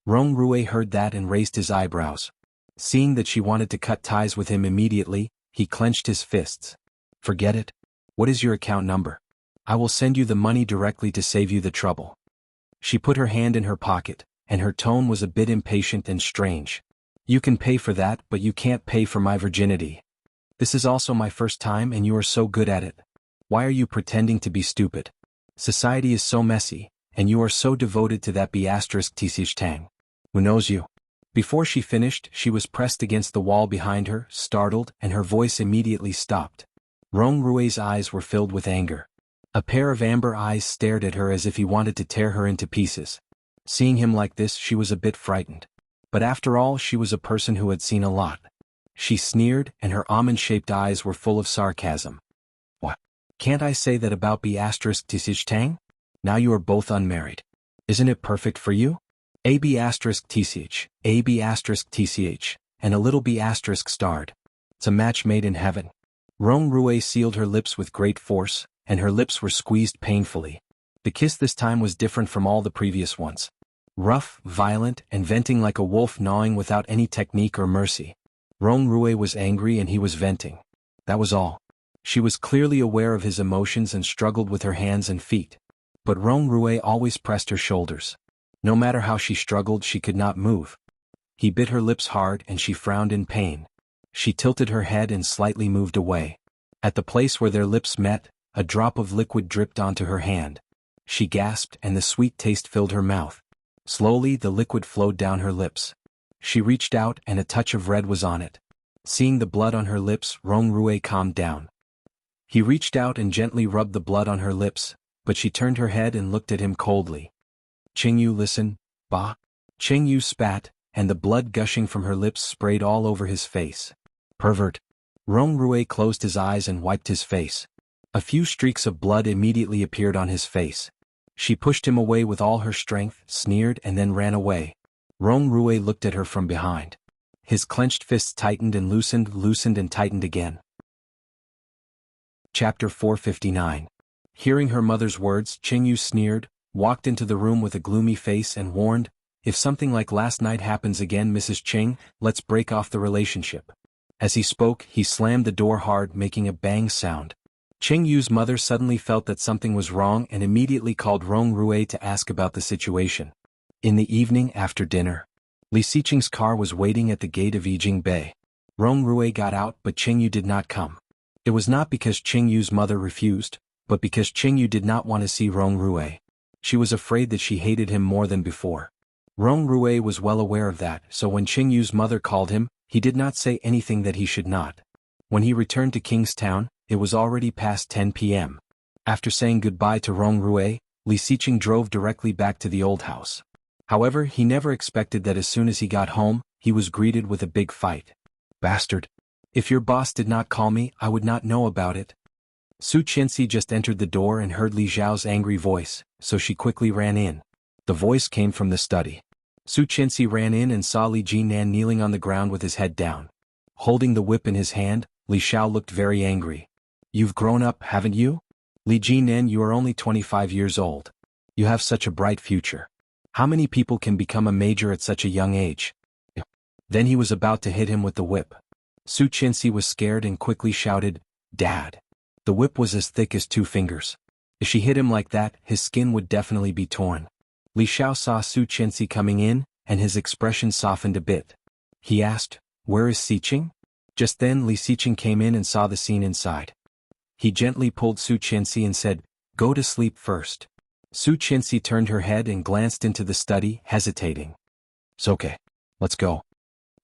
Rong Rui heard that and raised his eyebrows. Seeing that she wanted to cut ties with him immediately, he clenched his fists. "Forget it. What is your account number? I will send you the money directly to save you the trouble." She put her hand in her pocket, and her tone was a bit impatient and strange. "You can pay for that, but you can't pay for my virginity. This is also my first time and you are so good at it. Why are you pretending to be stupid? Society is so messy, and you are so devoted to that B*Tch Tang. Who knows you?" Before she finished, she was pressed against the wall behind her, startled, and her voice immediately stopped. Rong Rui's eyes were filled with anger. A pair of amber eyes stared at her as if he wanted to tear her into pieces. Seeing him like this, she was a bit frightened. But after all, she was a person who had seen a lot. She sneered, and her almond-shaped eyes were full of sarcasm. "What? Can't I say that about B*Tch Tang? Now you are both unmarried. Isn't it perfect for you? AB asterisk TCH, AB asterisk TCH, and a little B asterisk starred. It's a match made in heaven. Rong Rue sealed her lips with great force, and her lips were squeezed painfully. The kiss this time was different from all the previous ones. Rough, violent, and venting like a wolf gnawing without any technique or mercy. Rong Rue was angry and he was venting. That was all. She was clearly aware of his emotions and struggled with her hands and feet. But Rong Rue always pressed her shoulders. No matter how she struggled, she could not move. He bit her lips hard and she frowned in pain. She tilted her head and slightly moved away. At the place where their lips met, a drop of liquid dripped onto her hand. She gasped and the sweet taste filled her mouth. Slowly the liquid flowed down her lips. She reached out and a touch of red was on it. Seeing the blood on her lips, Rong Rue calmed down. He reached out and gently rubbed the blood on her lips, but she turned her head and looked at him coldly. "Qingyu, listen, ba." Qingyu spat, and the blood gushing from her lips sprayed all over his face. "Pervert." Rong Rue closed his eyes and wiped his face. A few streaks of blood immediately appeared on his face. She pushed him away with all her strength, sneered and then ran away. Rong Rue looked at her from behind. His clenched fists tightened and loosened and tightened again. Chapter 459. Hearing her mother's words, Qingyu sneered, walked into the room with a gloomy face and warned, "If something like last night happens again, Mrs. Qing, let's break off the relationship." As he spoke, he slammed the door hard, making a bang sound. Qingyu's mother suddenly felt that something was wrong and immediately called Rong Rue to ask about the situation. In the evening after dinner, Li Xiqing's car was waiting at the gate of Yijing Bay. Rong Rue got out but Qingyu did not come. It was not because Qingyu's mother refused, but because Qingyu did not want to see Rong Rue. She was afraid that she hated him more than before. Rong Rue was well aware of that, so when Qingyu's mother called him, he did not say anything that he should not. When he returned to Kingstown, it was already past 10 p.m. After saying goodbye to Rong Rue, Li Xiqing drove directly back to the old house. However, he never expected that as soon as he got home, he was greeted with a big fight. "Bastard. If your boss did not call me, I would not know about it." Su Qianxi just entered the door and heard Li Zhao's angry voice, so she quickly ran in. The voice came from the study. Su Qianxi ran in and saw Li Jinan kneeling on the ground with his head down. Holding the whip in his hand, Li Xiao looked very angry. "You've grown up, haven't you? Li Jinan, you are only 25 years old. You have such a bright future. How many people can become a major at such a young age?" Then he was about to hit him with the whip. Su Qianxi was scared and quickly shouted, "Dad." The whip was as thick as 2 fingers. If she hit him like that, his skin would definitely be torn. Li Xiao saw Su Qianxi coming in, and his expression softened a bit. He asked, "Where is Xiqing?" Just then Li Xiqing came in and saw the scene inside. He gently pulled Su Qianxi and said, "Go to sleep first." Su Qianxi turned her head and glanced into the study, hesitating. "It's okay. Let's go."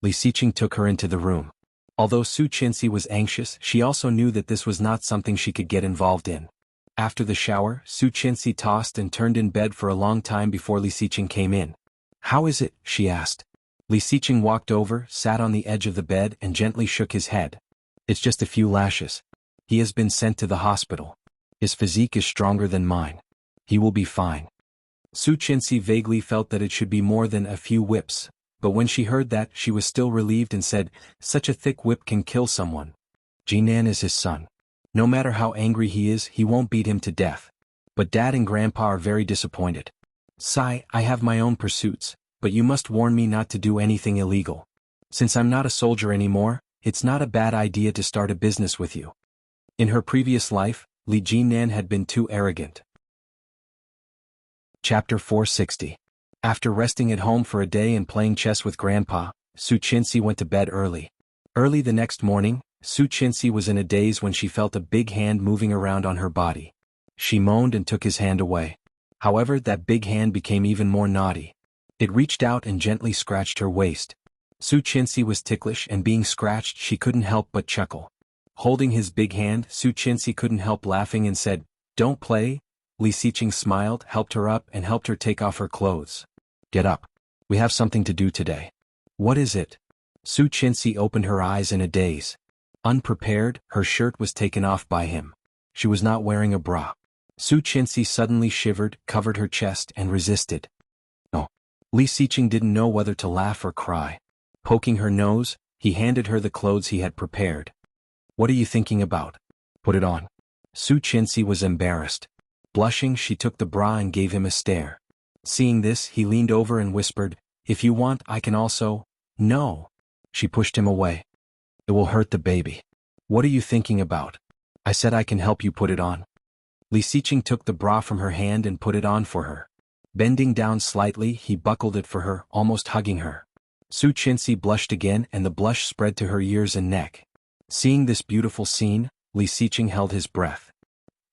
Li Xiqing took her into the room. Although Su Qianxi was anxious, she also knew that this was not something she could get involved in. After the shower, Su Qianxi tossed and turned in bed for a long time before Li Xiqing came in. "How is it?" she asked. Li Xiqing walked over, sat on the edge of the bed and gently shook his head. "It's just a few lashes. He has been sent to the hospital. His physique is stronger than mine. He will be fine." Su Qianxi vaguely felt that it should be more than a few whips, but when she heard that, she was still relieved and said, "Such a thick whip can kill someone. Jinan is his son. No matter how angry he is, he won't beat him to death. But Dad and Grandpa are very disappointed. Sai, I have my own pursuits, but you must warn me not to do anything illegal. Since I'm not a soldier anymore, it's not a bad idea to start a business with you." In her previous life, Li Jinan had been too arrogant. Chapter 460. After resting at home for a day and playing chess with Grandpa, Su Qianxi went to bed early. Early the next morning, Su Qianxi was in a daze when she felt a big hand moving around on her body. She moaned and took his hand away. However, that big hand became even more naughty. It reached out and gently scratched her waist. Su Qianxi was ticklish and being scratched she couldn't help but chuckle. Holding his big hand, Su Qianxi couldn't help laughing and said, "Don't play." Li Xiqing smiled, helped her up and helped her take off her clothes. "Get up. We have something to do today." "What is it?" Su Qianxi opened her eyes in a daze. Unprepared, her shirt was taken off by him. She was not wearing a bra. Su Qianxi suddenly shivered, covered her chest and resisted. "No." Li Xiqing didn't know whether to laugh or cry. Poking her nose, he handed her the clothes he had prepared. "What are you thinking about? Put it on." Su Qianxi was embarrassed. Blushing, she took the bra and gave him a stare. Seeing this, he leaned over and whispered, "If you want, I can also—" "No." She pushed him away. "It will hurt the baby." "What are you thinking about? I said I can help you put it on." Li Xiqing took the bra from her hand and put it on for her. Bending down slightly, he buckled it for her, almost hugging her. Su Qianxi blushed again and the blush spread to her ears and neck. Seeing this beautiful scene, Li Xiqing held his breath.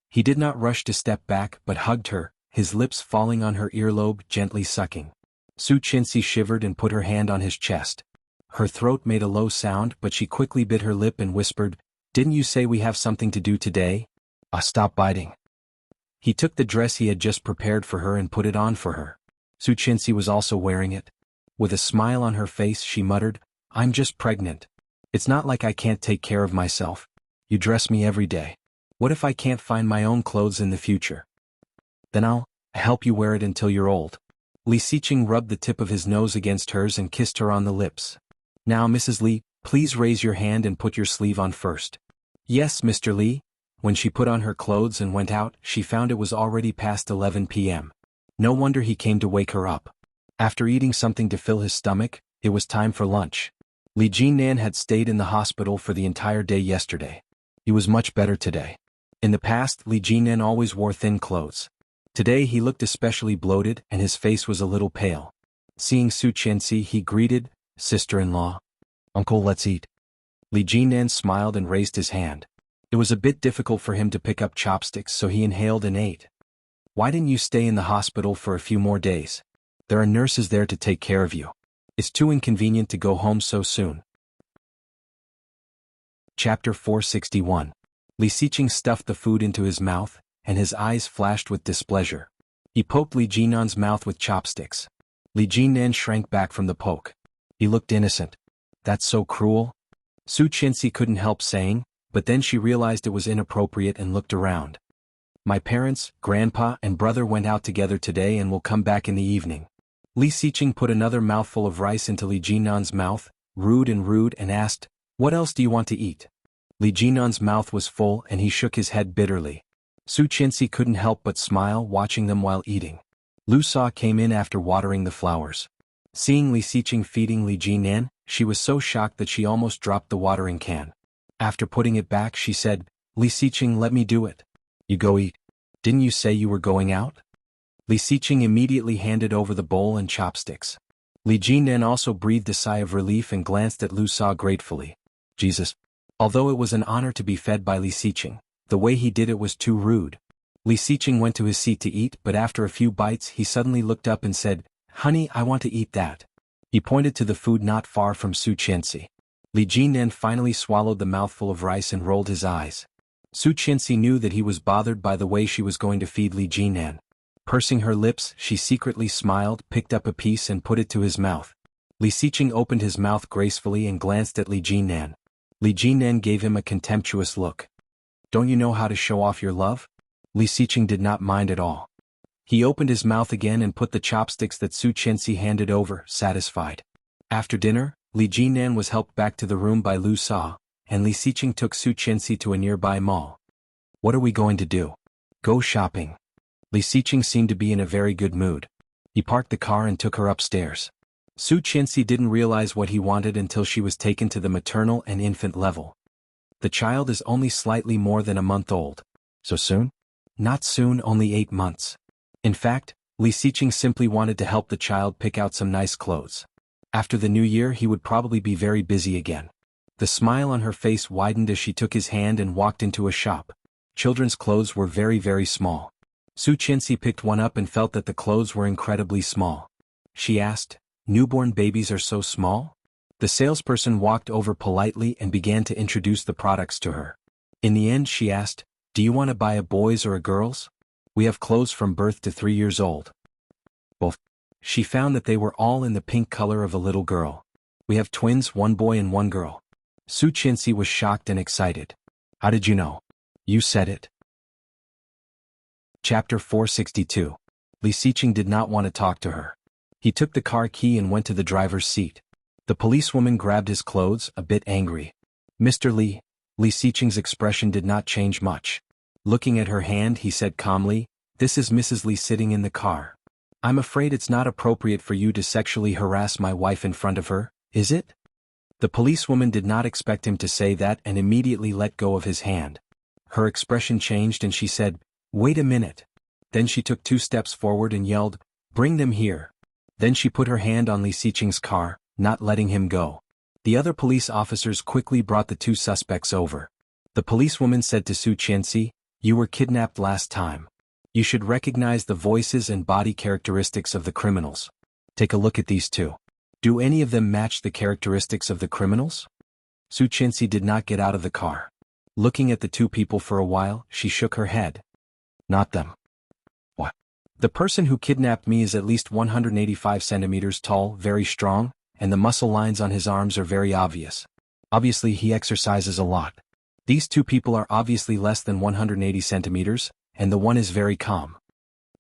He did not rush to step back but hugged her, his lips falling on her earlobe, gently sucking. Su Qianxi shivered and put her hand on his chest. Her throat made a low sound but she quickly bit her lip and whispered, "Didn't you say we have something to do today?" Stop biting." He took the dress he had just prepared for her and put it on for her. Su Qianxi was also wearing it. With a smile on her face she muttered, "I'm just pregnant. It's not like I can't take care of myself. You dress me every day. What if I can't find my own clothes in the future? Then I'll help you wear it until you're old." Li Xiqing rubbed the tip of his nose against hers and kissed her on the lips. "Now Mrs. Li, please raise your hand and put your sleeve on first." "Yes, Mr. Li." When she put on her clothes and went out, she found it was already past 11 p.m. No wonder he came to wake her up. After eating something to fill his stomach, it was time for lunch. Li Jinan had stayed in the hospital for the entire day yesterday. He was much better today. In the past, Li Jinan always wore thin clothes. Today he looked especially bloated and his face was a little pale. Seeing Su Qianxi, he greeted, "Sister-in-law. Uncle, let's eat." Li Jinan smiled and raised his hand. It was a bit difficult for him to pick up chopsticks, so he inhaled and ate. "Why didn't you stay in the hospital for a few more days? There are nurses there to take care of you. It's too inconvenient to go home so soon." Chapter 461. Li Xiqing stuffed the food into his mouth, and his eyes flashed with displeasure. He poked Li Jinan's mouth with chopsticks. Li Jinan shrank back from the poke. He looked innocent. "That's so cruel." Su Qianxi couldn't help saying, but then she realized it was inappropriate and looked around. "My parents, grandpa and brother went out together today and will come back in the evening." Li Xiqing put another mouthful of rice into Li Jinan's mouth, rude, and asked, "What else do you want to eat?" Li Jinan's mouth was full and he shook his head bitterly. Su Qianxi couldn't help but smile watching them while eating. Lu Sa came in after watering the flowers. Seeing Li Xiqing feeding Li Jinan, she was so shocked that she almost dropped the watering can. After putting it back, she said, "Li Xiqing, let me do it." "You go eat. Didn't you say you were going out?" Li Xiqing immediately handed over the bowl and chopsticks. Li Jinan also breathed a sigh of relief and glanced at Lu Sa gratefully. Jesus. Although it was an honor to be fed by Li Xiqing, the way he did it was too rude. Li Xiqing went to his seat to eat, but after a few bites he suddenly looked up and said, "Honey, I want to eat that." He pointed to the food not far from Su Qianxi. Li Jinan finally swallowed the mouthful of rice and rolled his eyes. Su Qianxi knew that he was bothered by the way she was going to feed Li Jinan. Pursing her lips, she secretly smiled, picked up a piece and put it to his mouth. Li Xiqing opened his mouth gracefully and glanced at Li Jinan. Li Jinan gave him a contemptuous look. "Don't you know how to show off your love?" Li Xiqing did not mind at all. He opened his mouth again and put the chopsticks that Su Qianxi handed over, satisfied. After dinner, Li Jinan was helped back to the room by Lu Sa, and Li Xiqing took Su Qianxi to a nearby mall. "What are we going to do?" "Go shopping." Li Xiqing seemed to be in a very good mood. He parked the car and took her upstairs. Su Qianxi didn't realize what he wanted until she was taken to the maternal and infant level. The child is only slightly more than a month old. So soon? Not soon, only 8 months. In fact, Li Xiqing simply wanted to help the child pick out some nice clothes. After the new year he would probably be very busy again. The smile on her face widened as she took his hand and walked into a shop. Children's clothes were very small. Su Qianxi picked one up and felt that the clothes were incredibly small. She asked, "Newborn babies are so small?" The salesperson walked over politely and began to introduce the products to her. In the end she asked, "Do you want to buy a boy's or a girl's? We have clothes from birth to 3 years old." Both. She found that they were all in the pink color of a little girl. "We have twins, 1 boy and 1 girl. Su Qianxi was shocked and excited. "How did you know?" "You said it." Chapter 462. Li Xiqing did not want to talk to her. He took the car key and went to the driver's seat. The policewoman grabbed his clothes, a bit angry. Mr. Li Siqing's expression did not change much. Looking at her hand, he said calmly, "This is Mrs. Li sitting in the car. I'm afraid it's not appropriate for you to sexually harass my wife in front of her, is it?" The policewoman did not expect him to say that and immediately let go of his hand. Her expression changed and she said, "Wait a minute." Then she took 2 steps forward and yelled, "Bring them here." Then she put her hand on Li Siqing's car, not letting him go. The other police officers quickly brought the 2 suspects over. The policewoman said to Su Qianxi, "You were kidnapped last time. You should recognize the voices and body characteristics of the criminals. Take a look at these 2. Do any of them match the characteristics of the criminals?" Su Qianxi did not get out of the car. Looking at the 2 people for a while, she shook her head. "Not them." "What?" "The person who kidnapped me is at least 185 centimeters tall, very strong, and the muscle lines on his arms are very obvious. Obviously he exercises a lot. These 2 people are obviously less than 180 centimeters, and the one is very calm."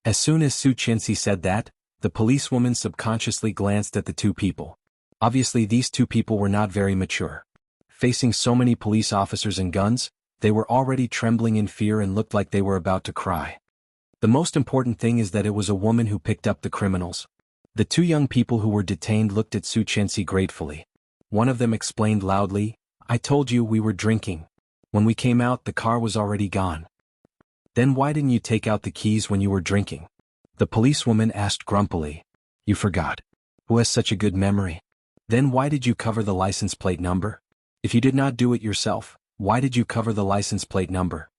As soon as Su Qianxi said that, the policewoman subconsciously glanced at the 2 people. Obviously these 2 people were not very mature. Facing so many police officers and guns, they were already trembling in fear and looked like they were about to cry. The most important thing is that it was a woman who picked up the criminals. The 2 young people who were detained looked at Su Qianxi gratefully. One of them explained loudly, "I told you we were drinking. When we came out, the car was already gone." "Then why didn't you take out the keys when you were drinking?" the policewoman asked grumpily. "You forgot. Who has such a good memory?" "Then why did you cover the license plate number? If you did not do it yourself, why did you cover the license plate number?"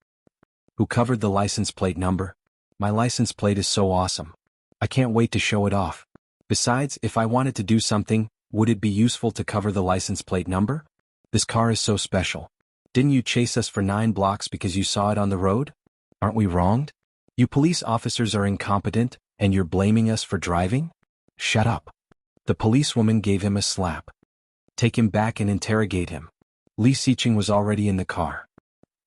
"Who covered the license plate number? My license plate is so awesome. I can't wait to show it off. Besides, if I wanted to do something, would it be useful to cover the license plate number? This car is so special. Didn't you chase us for 9 blocks because you saw it on the road? Aren't we wronged? You police officers are incompetent, and you're blaming us for driving? Shut up." The policewoman gave him a slap. "Take him back and interrogate him." Li Siqing was already in the car.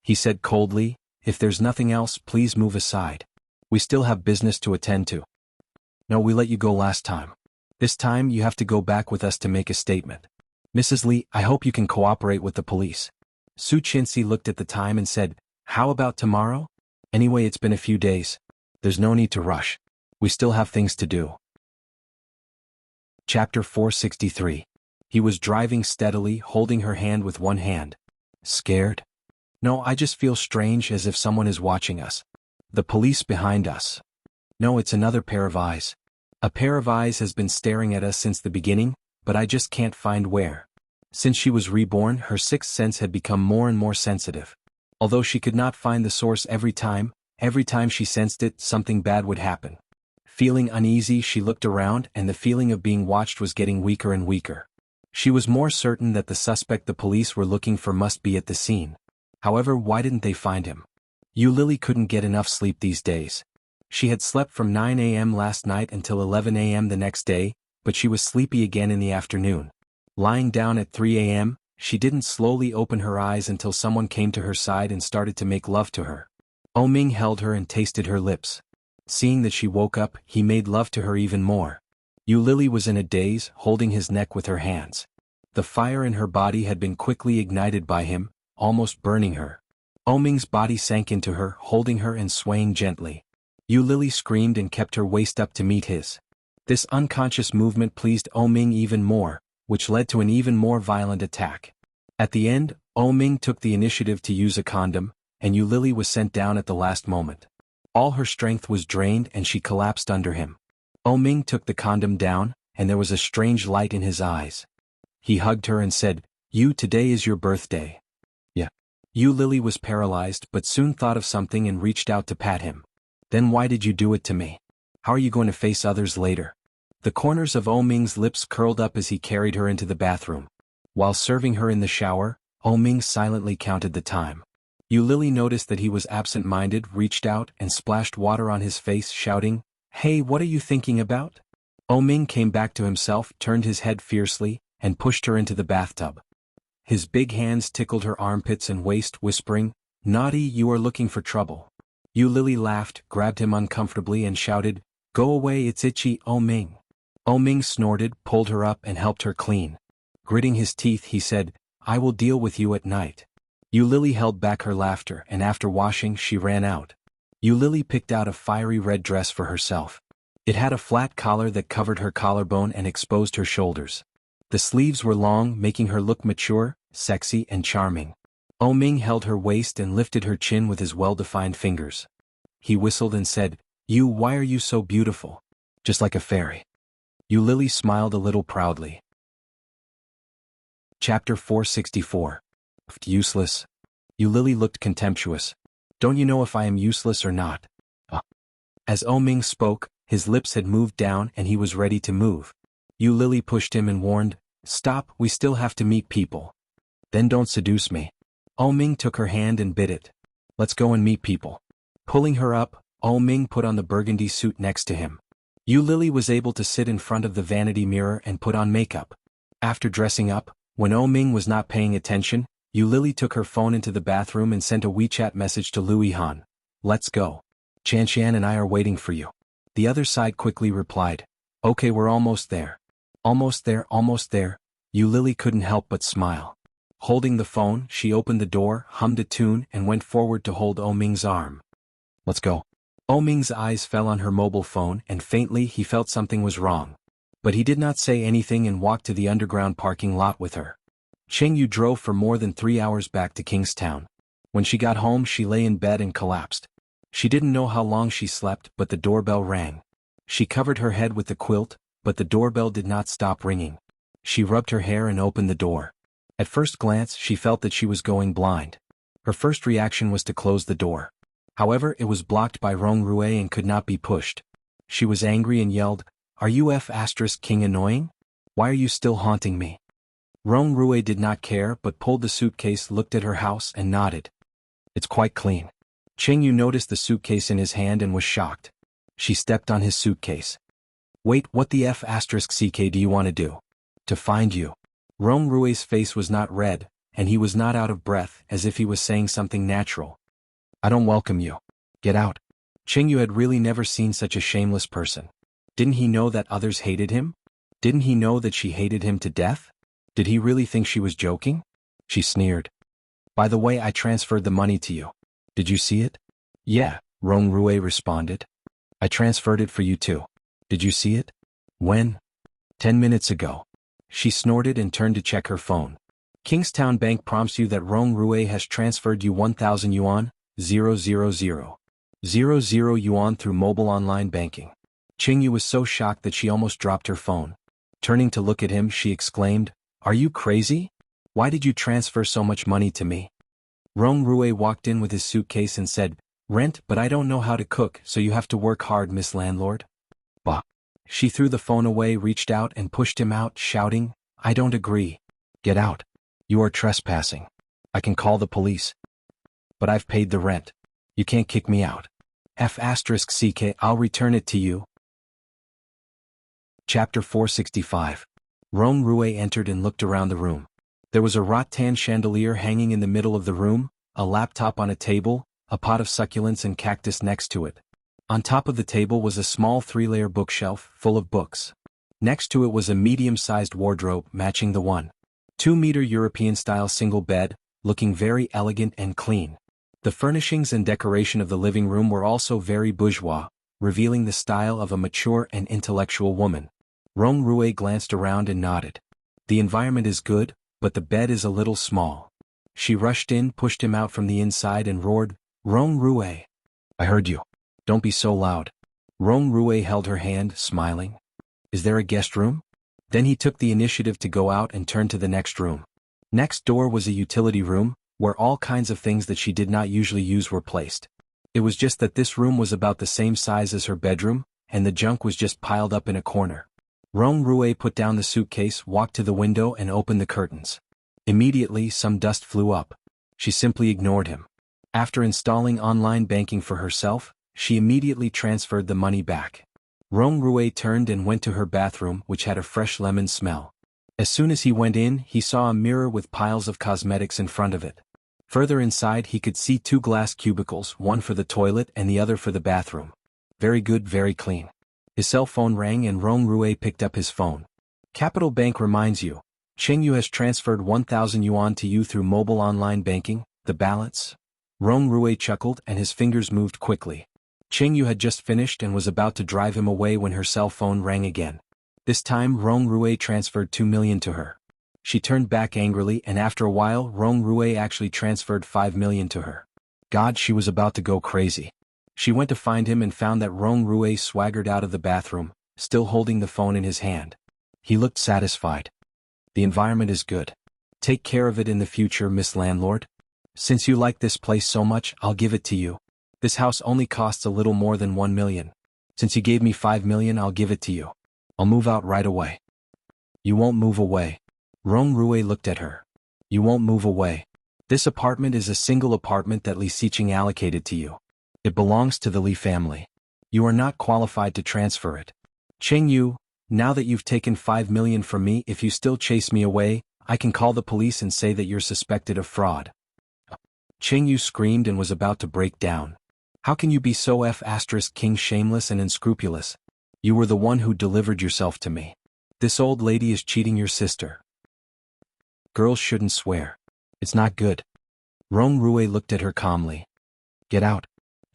He said coldly, "If there's nothing else, please move aside. We still have business to attend to." "No, we let you go last time. This time you have to go back with us to make a statement. Mrs. Li, I hope you can cooperate with the police." Su Qianxi looked at the time and said, "How about tomorrow? Anyway, it's been a few days. There's no need to rush. We still have things to do." Chapter 463. He was driving steadily, holding her hand with one hand. "Scared?" "No, I just feel strange, as if someone is watching us." "The police behind us." "No, it's another pair of eyes. A pair of eyes has been staring at us since the beginning, but I just can't find where." Since she was reborn, her 6th sense had become more and more sensitive. Although she could not find the source every time she sensed it, something bad would happen. Feeling uneasy, she looked around, and the feeling of being watched was getting weaker and weaker. She was more certain that the suspect the police were looking for must be at the scene. However, why didn't they find him? Yu Lily couldn't get enough sleep these days. She had slept from 9 a.m. last night until 11 a.m. the next day, but she was sleepy again in the afternoon. Lying down at 3 a.m., she didn't slowly open her eyes until someone came to her side and started to make love to her. Ming held her and tasted her lips. Seeing that she woke up, he made love to her even more. Yu Lily was in a daze, holding his neck with her hands. The fire in her body had been quickly ignited by him, almost burning her. Ming's body sank into her, holding her and swaying gently. Yu Lily screamed and kept her waist up to meet his. This unconscious movement pleased Ming even more, which led to an even more violent attack. At the end, Ming took the initiative to use a condom, and Yu Lily was sent down at the last moment. All her strength was drained and she collapsed under him. Ming took the condom down, and there was a strange light in his eyes. He hugged her and said, Today is your birthday." "Yeah." Yu Lily was paralyzed but soon thought of something and reached out to pat him. "Then why did you do it to me? How are you going to face others later?" The corners of Ming's lips curled up as he carried her into the bathroom. While serving her in the shower, Ming silently counted the time. Yu Lily noticed that he was absent-minded, reached out and splashed water on his face, shouting, "Hey, what are you thinking about?" Ming came back to himself, turned his head fiercely, and pushed her into the bathtub. His big hands tickled her armpits and waist, whispering, "Naughty, you are looking for trouble." Yu Lily laughed, grabbed him uncomfortably and shouted, "Go away, it's itchy, Ming." Ming snorted, pulled her up and helped her clean. Gritting his teeth he said, "I will deal with you at night." Lily held back her laughter and after washing she ran out. Lily picked out a fiery red dress for herself. It had a flat collar that covered her collarbone and exposed her shoulders. The sleeves were long, making her look mature, sexy and charming. Ming held her waist and lifted her chin with his well-defined fingers. He whistled and said, Why are you so beautiful? Just like a fairy." Lily smiled a little proudly. Chapter 464. Useless. Lily looked contemptuous. "Don't you know if I am useless or not?" As Ming spoke, his lips had moved down and he was ready to move. Lily pushed him and warned, "Stop, we still have to meet people." "Then don't seduce me." Ming took her hand and bit it. "Let's go and meet people." Pulling her up, Ming put on the burgundy suit next to him. Lily was able to sit in front of the vanity mirror and put on makeup. After dressing up, when Ming was not paying attention, Lily took her phone into the bathroom and sent a WeChat message to Louis Han. "Let's go. Chanshan and I are waiting for you." The other side quickly replied, "Okay, we're almost there." Almost there, almost there. Lily couldn't help but smile. Holding the phone, she opened the door, hummed a tune and went forward to hold Ming's arm. "Let's go." Ming's eyes fell on her mobile phone and faintly he felt something was wrong. But he did not say anything and walked to the underground parking lot with her. Cheng Yu drove for more than 3 hours back to Kingstown. When she got home she lay in bed and collapsed. She didn't know how long she slept but the doorbell rang. She covered her head with the quilt, but the doorbell did not stop ringing. She rubbed her hair and opened the door. At first glance she felt that she was going blind. Her first reaction was to close the door. However, it was blocked by Rong Rue and could not be pushed. She was angry and yelled, "Are you King annoying? Why are you still haunting me?" Rong Rue did not care but pulled the suitcase, looked at her house and nodded. "It's quite clean." Cheng Yu noticed the suitcase in his hand and was shocked. She stepped on his suitcase. "Wait, what the *CK do you want to do?" "To find you." Rong Rue's face was not red, and he was not out of breath, as if he was saying something natural. "I don't welcome you. Get out." Cheng Yu had really never seen such a shameless person. Didn't he know that others hated him? Didn't he know that she hated him to death? Did he really think she was joking? She sneered. "By the way, I transferred the money to you. Did you see it?" "Yeah," Rong Rue responded. "I transferred it for you too. Did you see it?" "When?" 10 minutes ago." She snorted and turned to check her phone. "Kingstown Bank prompts you that Rong Rue has transferred you 1,000 yuan, 000 yuan through mobile online banking." Cheng Yu was so shocked that she almost dropped her phone. Turning to look at him, she exclaimed, "Are you crazy? Why did you transfer so much money to me?" Rong Rue walked in with his suitcase and said, "Rent, but I don't know how to cook, so you have to work hard, Miss Landlord." "Bah." She threw the phone away, reached out and pushed him out, shouting, "I don't agree. Get out. You are trespassing. I can call the police." "But I've paid the rent. You can't kick me out." *CK, I'll return it to you. Chapter 465. Rong Rue entered and looked around the room. There was a rattan chandelier hanging in the middle of the room, a laptop on a table, a pot of succulents and cactus next to it. On top of the table was a small 3-layer bookshelf full of books. Next to it was a medium-sized wardrobe matching the 1.2-meter European-style single bed, looking very elegant and clean. The furnishings and decoration of the living room were also very bourgeois, revealing the style of a mature and intellectual woman. Rong Rue glanced around and nodded. "The environment is good, but the bed is a little small." She rushed in, pushed him out from the inside and roared, "Rong Rue! I heard you. Don't be so loud." Rong Rue held her hand, smiling. "Is there a guest room?" Then he took the initiative to go out and turn to the next room. Next door was a utility room, where all kinds of things that she did not usually use were placed. It was just that this room was about the same size as her bedroom, and the junk was just piled up in a corner. Rong Rue put down the suitcase, walked to the window and opened the curtains. Immediately some dust flew up. She simply ignored him. After installing online banking for herself, she immediately transferred the money back. Rong Rue turned and went to her bathroom, which had a fresh lemon smell. As soon as he went in, he saw a mirror with piles of cosmetics in front of it. Further inside he could see 2 glass cubicles, one for the toilet and the other for the bathroom. Very good, very clean. His cell phone rang and Rong Rui picked up his phone. Capital Bank reminds you. Cheng Yu has transferred 1,000 yuan to you through mobile online banking, the balance? Rong Rui chuckled and his fingers moved quickly. Cheng Yu had just finished and was about to drive him away when her cell phone rang again. This time Rong Rui transferred 2 million to her. She turned back angrily and after a while Rong Rui actually transferred 5 million to her. God, she was about to go crazy. She went to find him and found that Rong Rui swaggered out of the bathroom, still holding the phone in his hand. He looked satisfied. The environment is good. Take care of it in the future, Miss Landlord. Since you like this place so much, I'll give it to you. This house only costs a little more than 1 million. Since you gave me 5 million, I'll give it to you. I'll move out right away. You won't move away. Rong Rui looked at her. You won't move away. This apartment is a single apartment that Li Xiqing allocated to you. It belongs to the Li family. You are not qualified to transfer it. Cheng Yu, now that you've taken 5 million from me, if you still chase me away, I can call the police and say that you're suspected of fraud. Cheng Yu screamed and was about to break down. How can you be so King shameless and unscrupulous? You were the one who delivered yourself to me. This old lady is cheating your sister. Girls shouldn't swear. It's not good. Rong Rui looked at her calmly. Get out.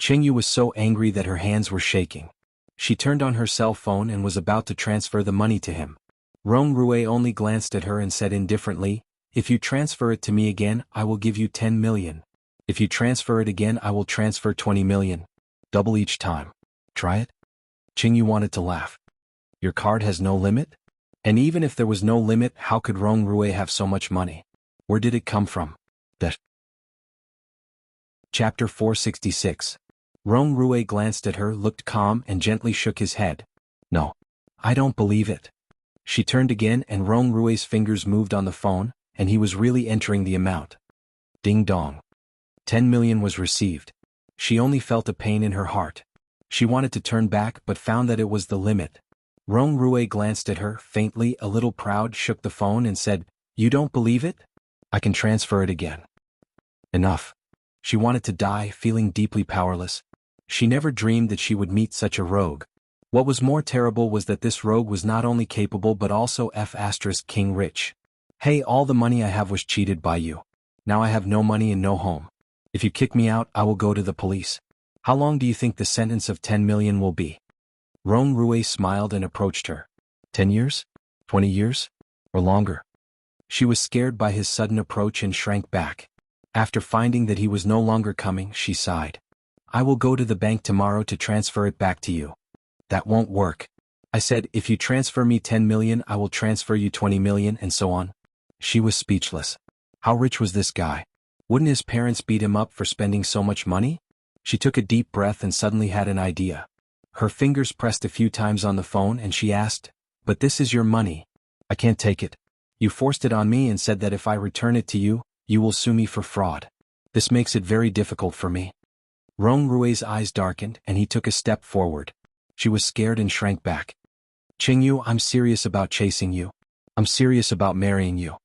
Cheng Yu was so angry that her hands were shaking. She turned on her cell phone and was about to transfer the money to him. Rong Rui only glanced at her and said indifferently, if you transfer it to me again, I will give you 10 million. If you transfer it again, I will transfer 20 million. Double each time. Try it? Cheng Yu wanted to laugh. Your card has no limit? And even if there was no limit, how could Rong Rui have so much money? Where did it come from? That. Chapter 466. Rong Rui glanced at her, looked calm and gently shook his head. No. I don't believe it. She turned again and Rong Rui's fingers moved on the phone, and he was really entering the amount. Ding dong. 10 million was received. She only felt a pain in her heart. She wanted to turn back but found that it was the limit. Rong Rui glanced at her, faintly, a little proud, shook the phone and said, You don't believe it? I can transfer it again. Enough. She wanted to die, feeling deeply powerless. She never dreamed that she would meet such a rogue. What was more terrible was that this rogue was not only capable but also King rich. Hey, all the money I have was cheated by you. Now I have no money and no home. If you kick me out, I will go to the police. How long do you think the sentence of 10 million will be? Rong Rui smiled and approached her. 10 years? 20 years? Or longer? She was scared by his sudden approach and shrank back. After finding that he was no longer coming, she sighed. I will go to the bank tomorrow to transfer it back to you. That won't work. I said, if you transfer me 10 million, I will transfer you 20 million and so on. She was speechless. How rich was this guy? Wouldn't his parents beat him up for spending so much money? She took a deep breath and suddenly had an idea. Her fingers pressed a few times on the phone and she asked, But this is your money. I can't take it. You forced it on me and said that if I return it to you, you will sue me for fraud. This makes it very difficult for me. Rong Rui's eyes darkened and he took a step forward. She was scared and shrank back. Cheng Yu, I'm serious about chasing you. I'm serious about marrying you.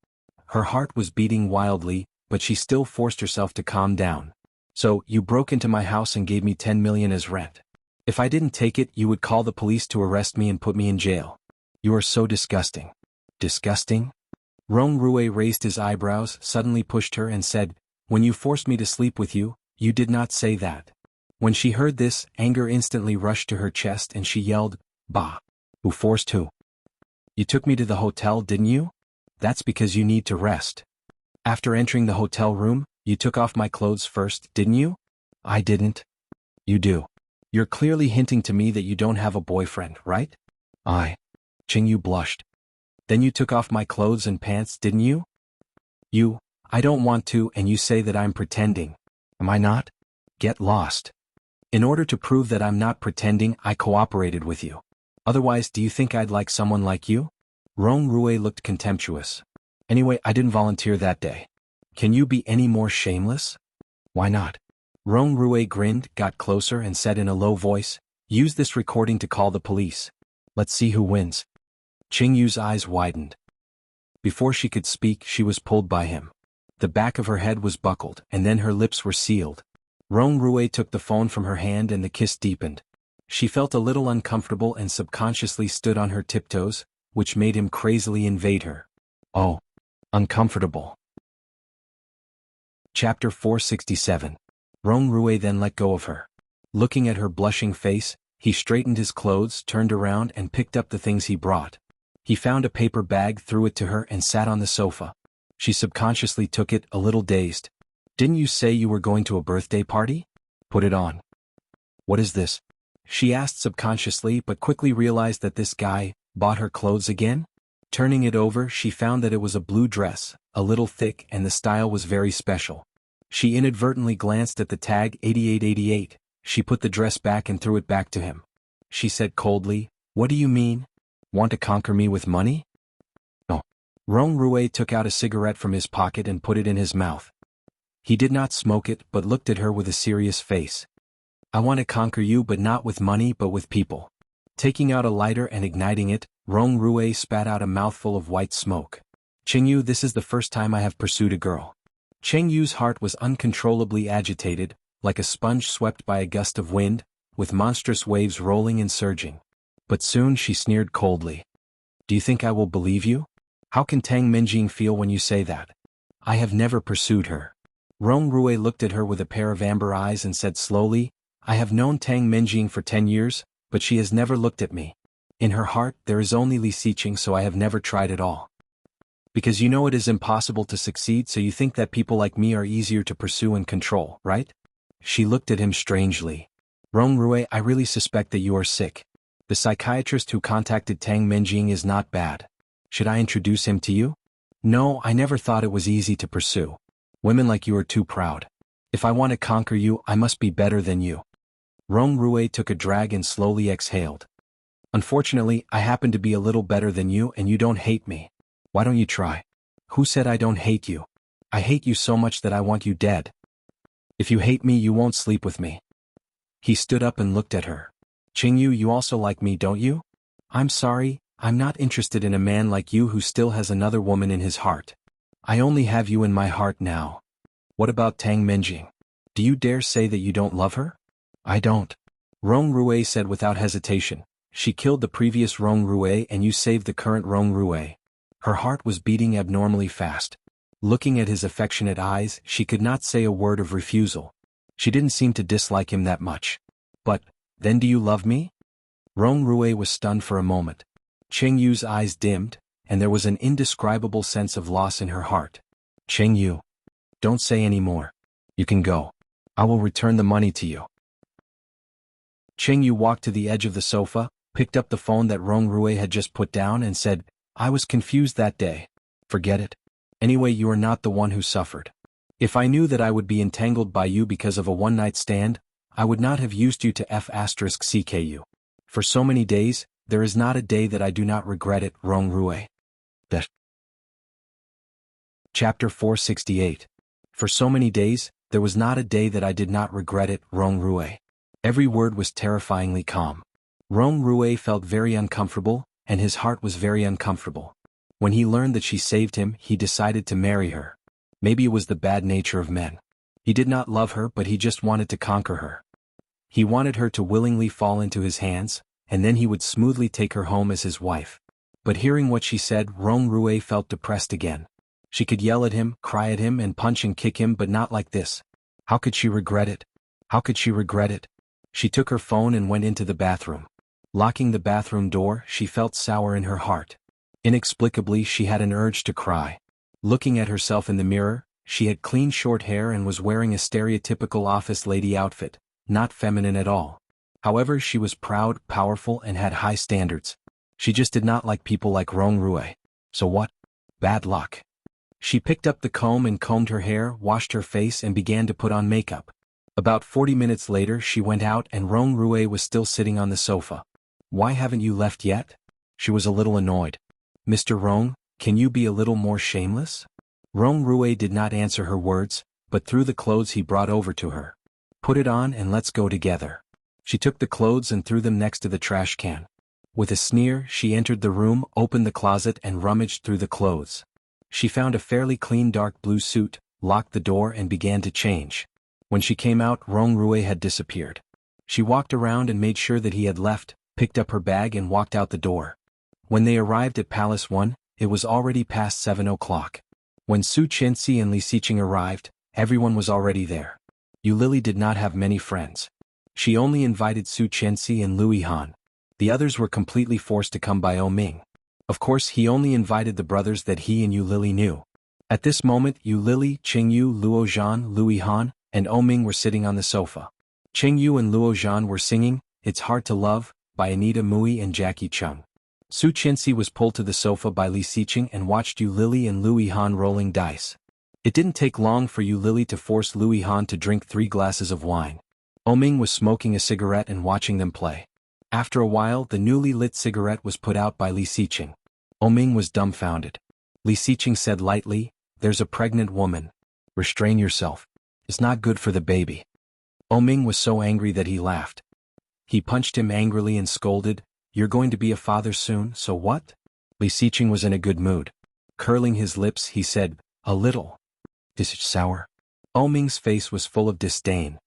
Her heart was beating wildly, but she still forced herself to calm down. So, you broke into my house and gave me 10 million as rent. If I didn't take it, you would call the police to arrest me and put me in jail. You are so disgusting. Disgusting? Rong Rui raised his eyebrows, suddenly pushed her and said, When you forced me to sleep with you, you did not say that. When she heard this, anger instantly rushed to her chest and she yelled, Bah! Who forced who? You took me to the hotel, didn't you? That's because you need to rest. After entering the hotel room, you took off my clothes first, didn't you? I didn't. You do. You're clearly hinting to me that you don't have a boyfriend, right? Cheng Yu blushed. Then you took off my clothes and pants, didn't you? I don't want to, and you say that I'm pretending. Am I not? Get lost. In order to prove that I'm not pretending, I cooperated with you. Otherwise, do you think I'd like someone like you? Rong Rui looked contemptuous. Anyway, I didn't volunteer that day. Can you be any more shameless? Why not? Rong Rui grinned, got closer and said in a low voice, Use this recording to call the police. Let's see who wins. Cheng Yu's eyes widened. Before she could speak, she was pulled by him. The back of her head was buckled, and then her lips were sealed. Rong Rui took the phone from her hand and the kiss deepened. She felt a little uncomfortable and subconsciously stood on her tiptoes, which made him crazily invade her. Oh. Uncomfortable. Chapter 467. Rong Rui then let go of her. Looking at her blushing face, he straightened his clothes, turned around and picked up the things he brought. He found a paper bag, threw it to her and sat on the sofa. She subconsciously took it, a little dazed. Didn't you say you were going to a birthday party? Put it on. What is this? She asked subconsciously but quickly realized that this guy bought her clothes again. Turning it over, she found that it was a blue dress, a little thick, and the style was very special. She inadvertently glanced at the tag 8888. She put the dress back and threw it back to him. She said coldly, "What do you mean? Want to conquer me with money?" No. Rong Rui took out a cigarette from his pocket and put it in his mouth. He did not smoke it but looked at her with a serious face. "I want to conquer you, but not with money but with people." Taking out a lighter and igniting it, Rong Rui spat out a mouthful of white smoke. "Qingyu, this is the first time I have pursued a girl." Qingyu's heart was uncontrollably agitated, like a sponge swept by a gust of wind, with monstrous waves rolling and surging. But soon she sneered coldly. "Do you think I will believe you? How can Tang Minjing feel when you say that? I have never pursued her." Rong Rui looked at her with a pair of amber eyes and said slowly, "I have known Tang Minjing for 10 years, but she has never looked at me. In her heart there is only Li Xiqing, so I have never tried at all. Because you know it is impossible to succeed, so you think that people like me are easier to pursue and control, right?" She looked at him strangely. "Rong Rui, I really suspect that you are sick. The psychiatrist who contacted Tang Minjing is not bad. Should I introduce him to you?" "No, I never thought it was easy to pursue. Women like you are too proud. If I want to conquer you, I must be better than you." Rong Rui took a drag and slowly exhaled. "Unfortunately, I happen to be a little better than you and you don't hate me. Why don't you try?" "Who said I don't hate you? I hate you so much that I want you dead. If you hate me, you won't sleep with me." He stood up and looked at her. "Qingyu, you also like me, don't you?" "I'm sorry, I'm not interested in a man like you who still has another woman in his heart. I only have you in my heart now." "What about Tang Minjing? Do you dare say that you don't love her?" "I don't," Rong Rui said without hesitation. "She killed the previous Rong Rui and you saved the current Rong Rui." Her heart was beating abnormally fast. Looking at his affectionate eyes, she could not say a word of refusal. She didn't seem to dislike him that much. "But, then do you love me?" Rong Rui was stunned for a moment. Qingyu's eyes dimmed, and there was an indescribable sense of loss in her heart. "Qingyu, don't say any more. You can go. I will return the money to you." Qingyu walked to the edge of the sofa, picked up the phone that Rong Rui had just put down and said, "I was confused that day. Forget it. Anyway, you are not the one who suffered. If I knew that I would be entangled by you because of a one-night stand, I would not have used you to f***ck. For so many days, there is not a day that I do not regret it, Rong Rui." Chapter 468. For so many days, there was not a day that I did not regret it, Rong Rui. Every word was terrifyingly calm. Rong Rui felt very uncomfortable, and his heart was very uncomfortable. When he learned that she saved him, he decided to marry her. Maybe it was the bad nature of men. He did not love her, but he just wanted to conquer her. He wanted her to willingly fall into his hands, and then he would smoothly take her home as his wife. But hearing what she said, Rong Rui felt depressed again. She could yell at him, cry at him, and punch and kick him, but not like this. How could she regret it? How could she regret it? She took her phone and went into the bathroom. Locking the bathroom door, she felt sour in her heart. Inexplicably, she had an urge to cry. Looking at herself in the mirror, she had clean short hair and was wearing a stereotypical office lady outfit, not feminine at all. However, she was proud, powerful, and had high standards. She just did not like people like Rong Rui. So what? Bad luck. She picked up the comb and combed her hair, washed her face, and began to put on makeup. About 40 minutes later, she went out and Rong Rui was still sitting on the sofa. "Why haven't you left yet?" She was a little annoyed. "Mr. Rong, can you be a little more shameless?" Rong Rui did not answer her words, but threw the clothes he brought over to her. "Put it on and let's go together." She took the clothes and threw them next to the trash can. With a sneer, she entered the room, opened the closet, and rummaged through the clothes. She found a fairly clean dark blue suit, locked the door, and began to change. When she came out, Rong Rui had disappeared. She walked around and made sure that he had left, picked up her bag and walked out the door. When they arrived at Palace 1, it was already past 7 o'clock. When Su Qianxi and Li Xiqing arrived, everyone was already there. Yu Lili did not have many friends. She only invited Su Qianxi and Lu Yihan. The others were completely forced to come by Ming. Of course, he only invited the brothers that he and Yu Lili knew. At this moment, Yu Lili, Qingyu, Luo Zhan, Lu Yihan, and Ming were sitting on the sofa. Qingyu and Luo Zhan were singing "It's Hard to Love" by Anita Mui and Jackie Chung. Su Qianxi was pulled to the sofa by Li Xiqing and watched Yu Lili and Lu Yihan rolling dice. It didn't take long for Yu Lili to force Lu Yihan to drink 3 glasses of wine. Ming was smoking a cigarette and watching them play. After a while, the newly lit cigarette was put out by Li Xiqing. Ming was dumbfounded. Li Xiqing said lightly, "There's a pregnant woman. Restrain yourself. It's not good for the baby." Ming was so angry that he laughed. He punched him angrily and scolded, "You're going to be a father soon, so what?" Li Xiqing was in a good mood. Curling his lips, he said, "A little. Is it sour?" Ming's face was full of disdain.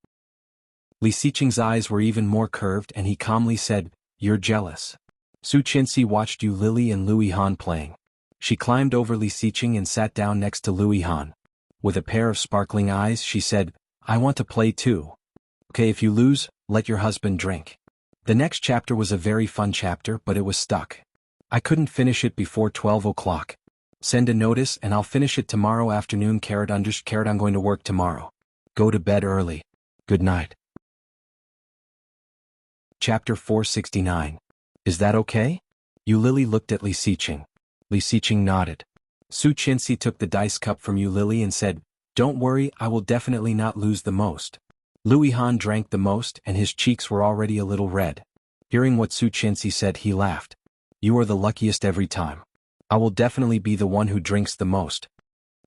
Li Xiqing's eyes were even more curved and he calmly said, "You're jealous." Su Qianxi watched Yu Lili and Lu Yihan playing. She climbed over Li Xiqing and sat down next to Lu Yihan. With a pair of sparkling eyes, she said, "I want to play too. Okay, if you lose, let your husband drink." The next chapter was a very fun chapter, but it was stuck. "I couldn't finish it before 12 o'clock. Send a notice and I'll finish it tomorrow afternoon. I'm going to work tomorrow. Go to bed early. Good night." Chapter 469. Is that okay? Yu Lili looked at Li Xiqing. Li Xiqing nodded. Su Qianxi took the dice cup from Yu Lili and said, "Don't worry, I will definitely not lose the most." Lu Yihan drank the most and his cheeks were already a little red. Hearing what Su Qianxi said, he laughed. "You are the luckiest every time. I will definitely be the one who drinks the most."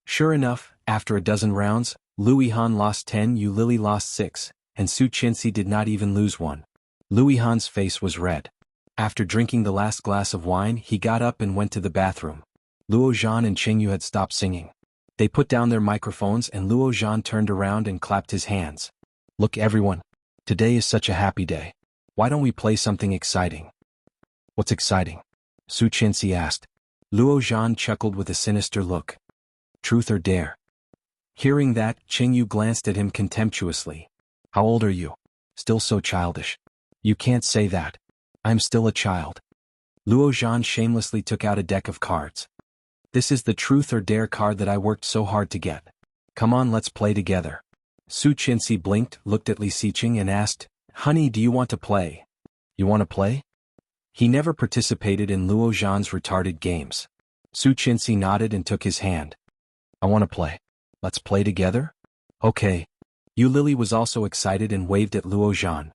Sure enough, after a dozen rounds, Lu Yihan lost 10, Yu Lili lost 6, and Su Qianxi did not even lose 1. Lu Yihan's face was red. After drinking the last glass of wine, he got up and went to the bathroom. Luo Zhan and Qingyu had stopped singing. They put down their microphones and Luo Zhan turned around and clapped his hands. "Look everyone. Today is such a happy day. Why don't we play something exciting?" "What's exciting?" Su Qianxi asked. Luo Zhan chuckled with a sinister look. "Truth or dare." Hearing that, Qingyu glanced at him contemptuously. "How old are you? Still so childish." "You can't say that. I'm still a child." Luo Zhan shamelessly took out a deck of cards. "This is the truth or dare card that I worked so hard to get. Come on, let's play together." Su Qianxi blinked, looked at Li Xiqing and asked, "Honey, do you want to play?" "You want to play?" He never participated in Luo Zhan's retarded games. Su Qianxi nodded and took his hand. "I want to play. Let's play together?" "Okay." Yu Lili was also excited and waved at Luo Zhan.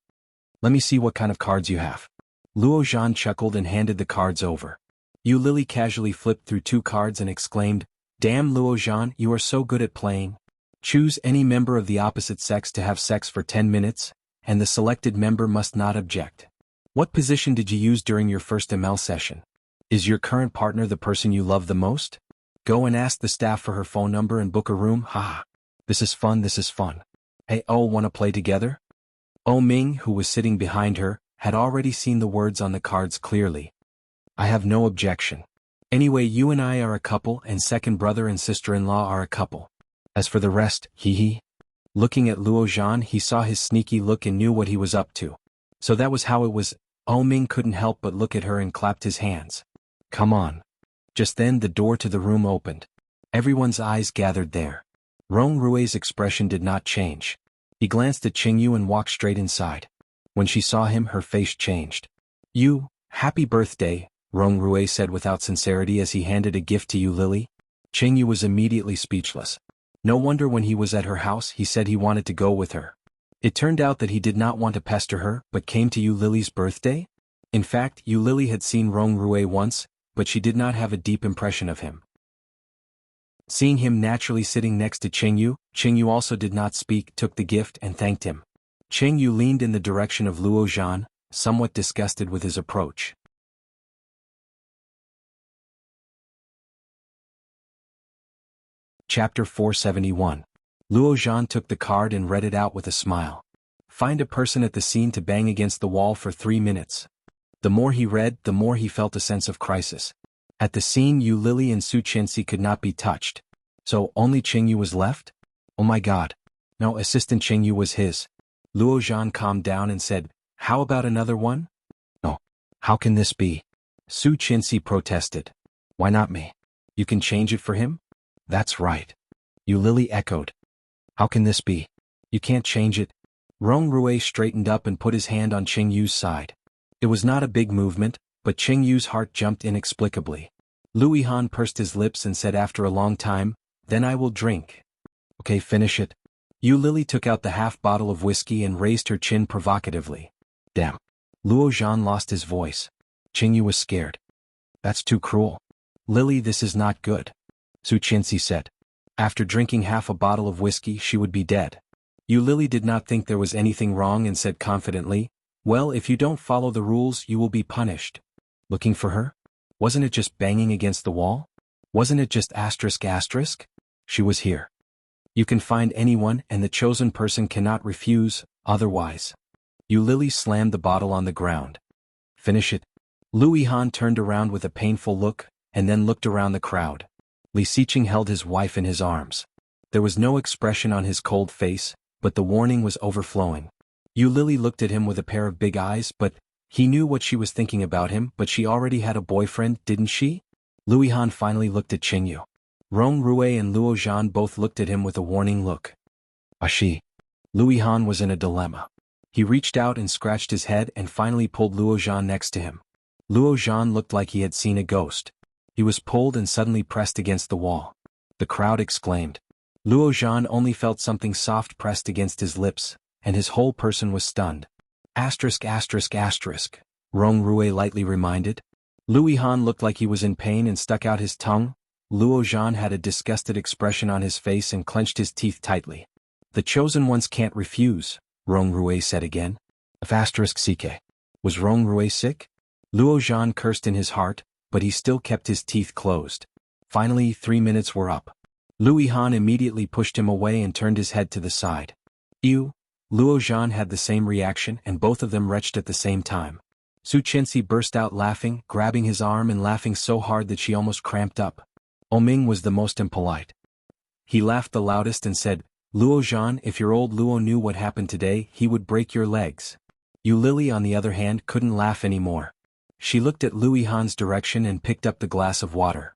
"Let me see what kind of cards you have." Luo Zhan chuckled and handed the cards over. Yu Lili casually flipped through 2 cards and exclaimed, "Damn Luo Zhan, you are so good at playing. Choose any member of the opposite sex to have sex for 10 minutes, and the selected member must not object. What position did you use during your first ML session? Is your current partner the person you love the most? Go and ask the staff for her phone number and book a room. Haha. This is fun, this is fun. Hey, wanna play together?" Ming, who was sitting behind her, had already seen the words on the cards clearly. "I have no objection. Anyway, you and I are a couple and second brother and sister-in-law are a couple. As for the rest, hee." Looking at Luo Zhan, he saw his sneaky look and knew what he was up to. So that was how it was. Ming couldn't help but look at her and clapped his hands. "Come on." Just then the door to the room opened. Everyone's eyes gathered there. Rong Rui's expression did not change. He glanced at Qingyu and walked straight inside. When she saw him, her face changed. "You, happy birthday," Rong Rui said without sincerity as he handed a gift to Yu Lili. Qingyu was immediately speechless. No wonder when he was at her house he said he wanted to go with her. It turned out that he did not want to pester her, but came to Yu Lili's birthday? In fact, Yu Lili had seen Rong Rui once, but she did not have a deep impression of him. Seeing him naturally sitting next to Qingyu, Qingyu also did not speak, took the gift and thanked him. Qingyu leaned in the direction of Luo Zhan, somewhat disgusted with his approach. Chapter 471. Luo Zhan took the card and read it out with a smile. Find a person at the scene to bang against the wall for 3 minutes. The more he read, the more he felt a sense of crisis. At the scene, Yu Lili and Su Qianxi could not be touched. So, only Qingyu was left? Oh my god. No, Assistant Qingyu was his. Luo Zhan calmed down and said, how about another one? No. How can this be? Su Qianxi protested. Why not me? You can change it for him? That's right. Yu Lili echoed. How can this be? You can't change it. Rong Rui straightened up and put his hand on Qingyu's side. It was not a big movement, but Qingyu's heart jumped inexplicably. Lu Yihan pursed his lips and said after a long time, then I will drink. Okay, finish it. Yu Lili took out the half bottle of whiskey and raised her chin provocatively. Damn. Luo Zhan lost his voice. Qingyu was scared. That's too cruel. Lili, this is not good. Su Qianxi said. After drinking half a bottle of whiskey, she would be dead. Yu Lili did not think there was anything wrong and said confidently, well, if you don't follow the rules, you will be punished. Looking for her? Wasn't it just banging against the wall? Wasn't it just asterisk asterisk? She was here. You can find anyone and the chosen person cannot refuse, otherwise. Yu Lili slammed the bottle on the ground. Finish it. Lu Yihan turned around with a painful look, and then looked around the crowd. Li Xiqing held his wife in his arms. There was no expression on his cold face, but the warning was overflowing. Yu Lili looked at him with a pair of big eyes, but he knew what she was thinking about him, but she already had a boyfriend, didn't she? Lu Yihan finally looked at Qingyu. Rong Rui and Luo Zhan both looked at him with a warning look. She. Lu Yihan was in a dilemma. He reached out and scratched his head and finally pulled Luo Zhan next to him. Luo Zhan looked like he had seen a ghost. He was pulled and suddenly pressed against the wall. The crowd exclaimed. Luo Zhan only felt something soft pressed against his lips, and his whole person was stunned. Asterisk asterisk asterisk, Rong Rui lightly reminded. Lu Yihan looked like he was in pain and stuck out his tongue. Luo Zhan had a disgusted expression on his face and clenched his teeth tightly. The chosen ones can't refuse, Rong Rui said again. If asterisk CK. Was Rong Rui sick? Luo Zhan cursed in his heart, but he still kept his teeth closed. Finally, 3 minutes were up. Lu Yihan immediately pushed him away and turned his head to the side. Ew! Luo Zhan had the same reaction and both of them retched at the same time. Su Qianxi burst out laughing, grabbing his arm and laughing so hard that she almost cramped up. Oming was the most impolite. He laughed the loudest and said, Luo Zhan, if your old Luo knew what happened today, he would break your legs. Yu Lili on the other hand couldn't laugh anymore. She looked at Lu Yihan's direction and picked up the glass of water.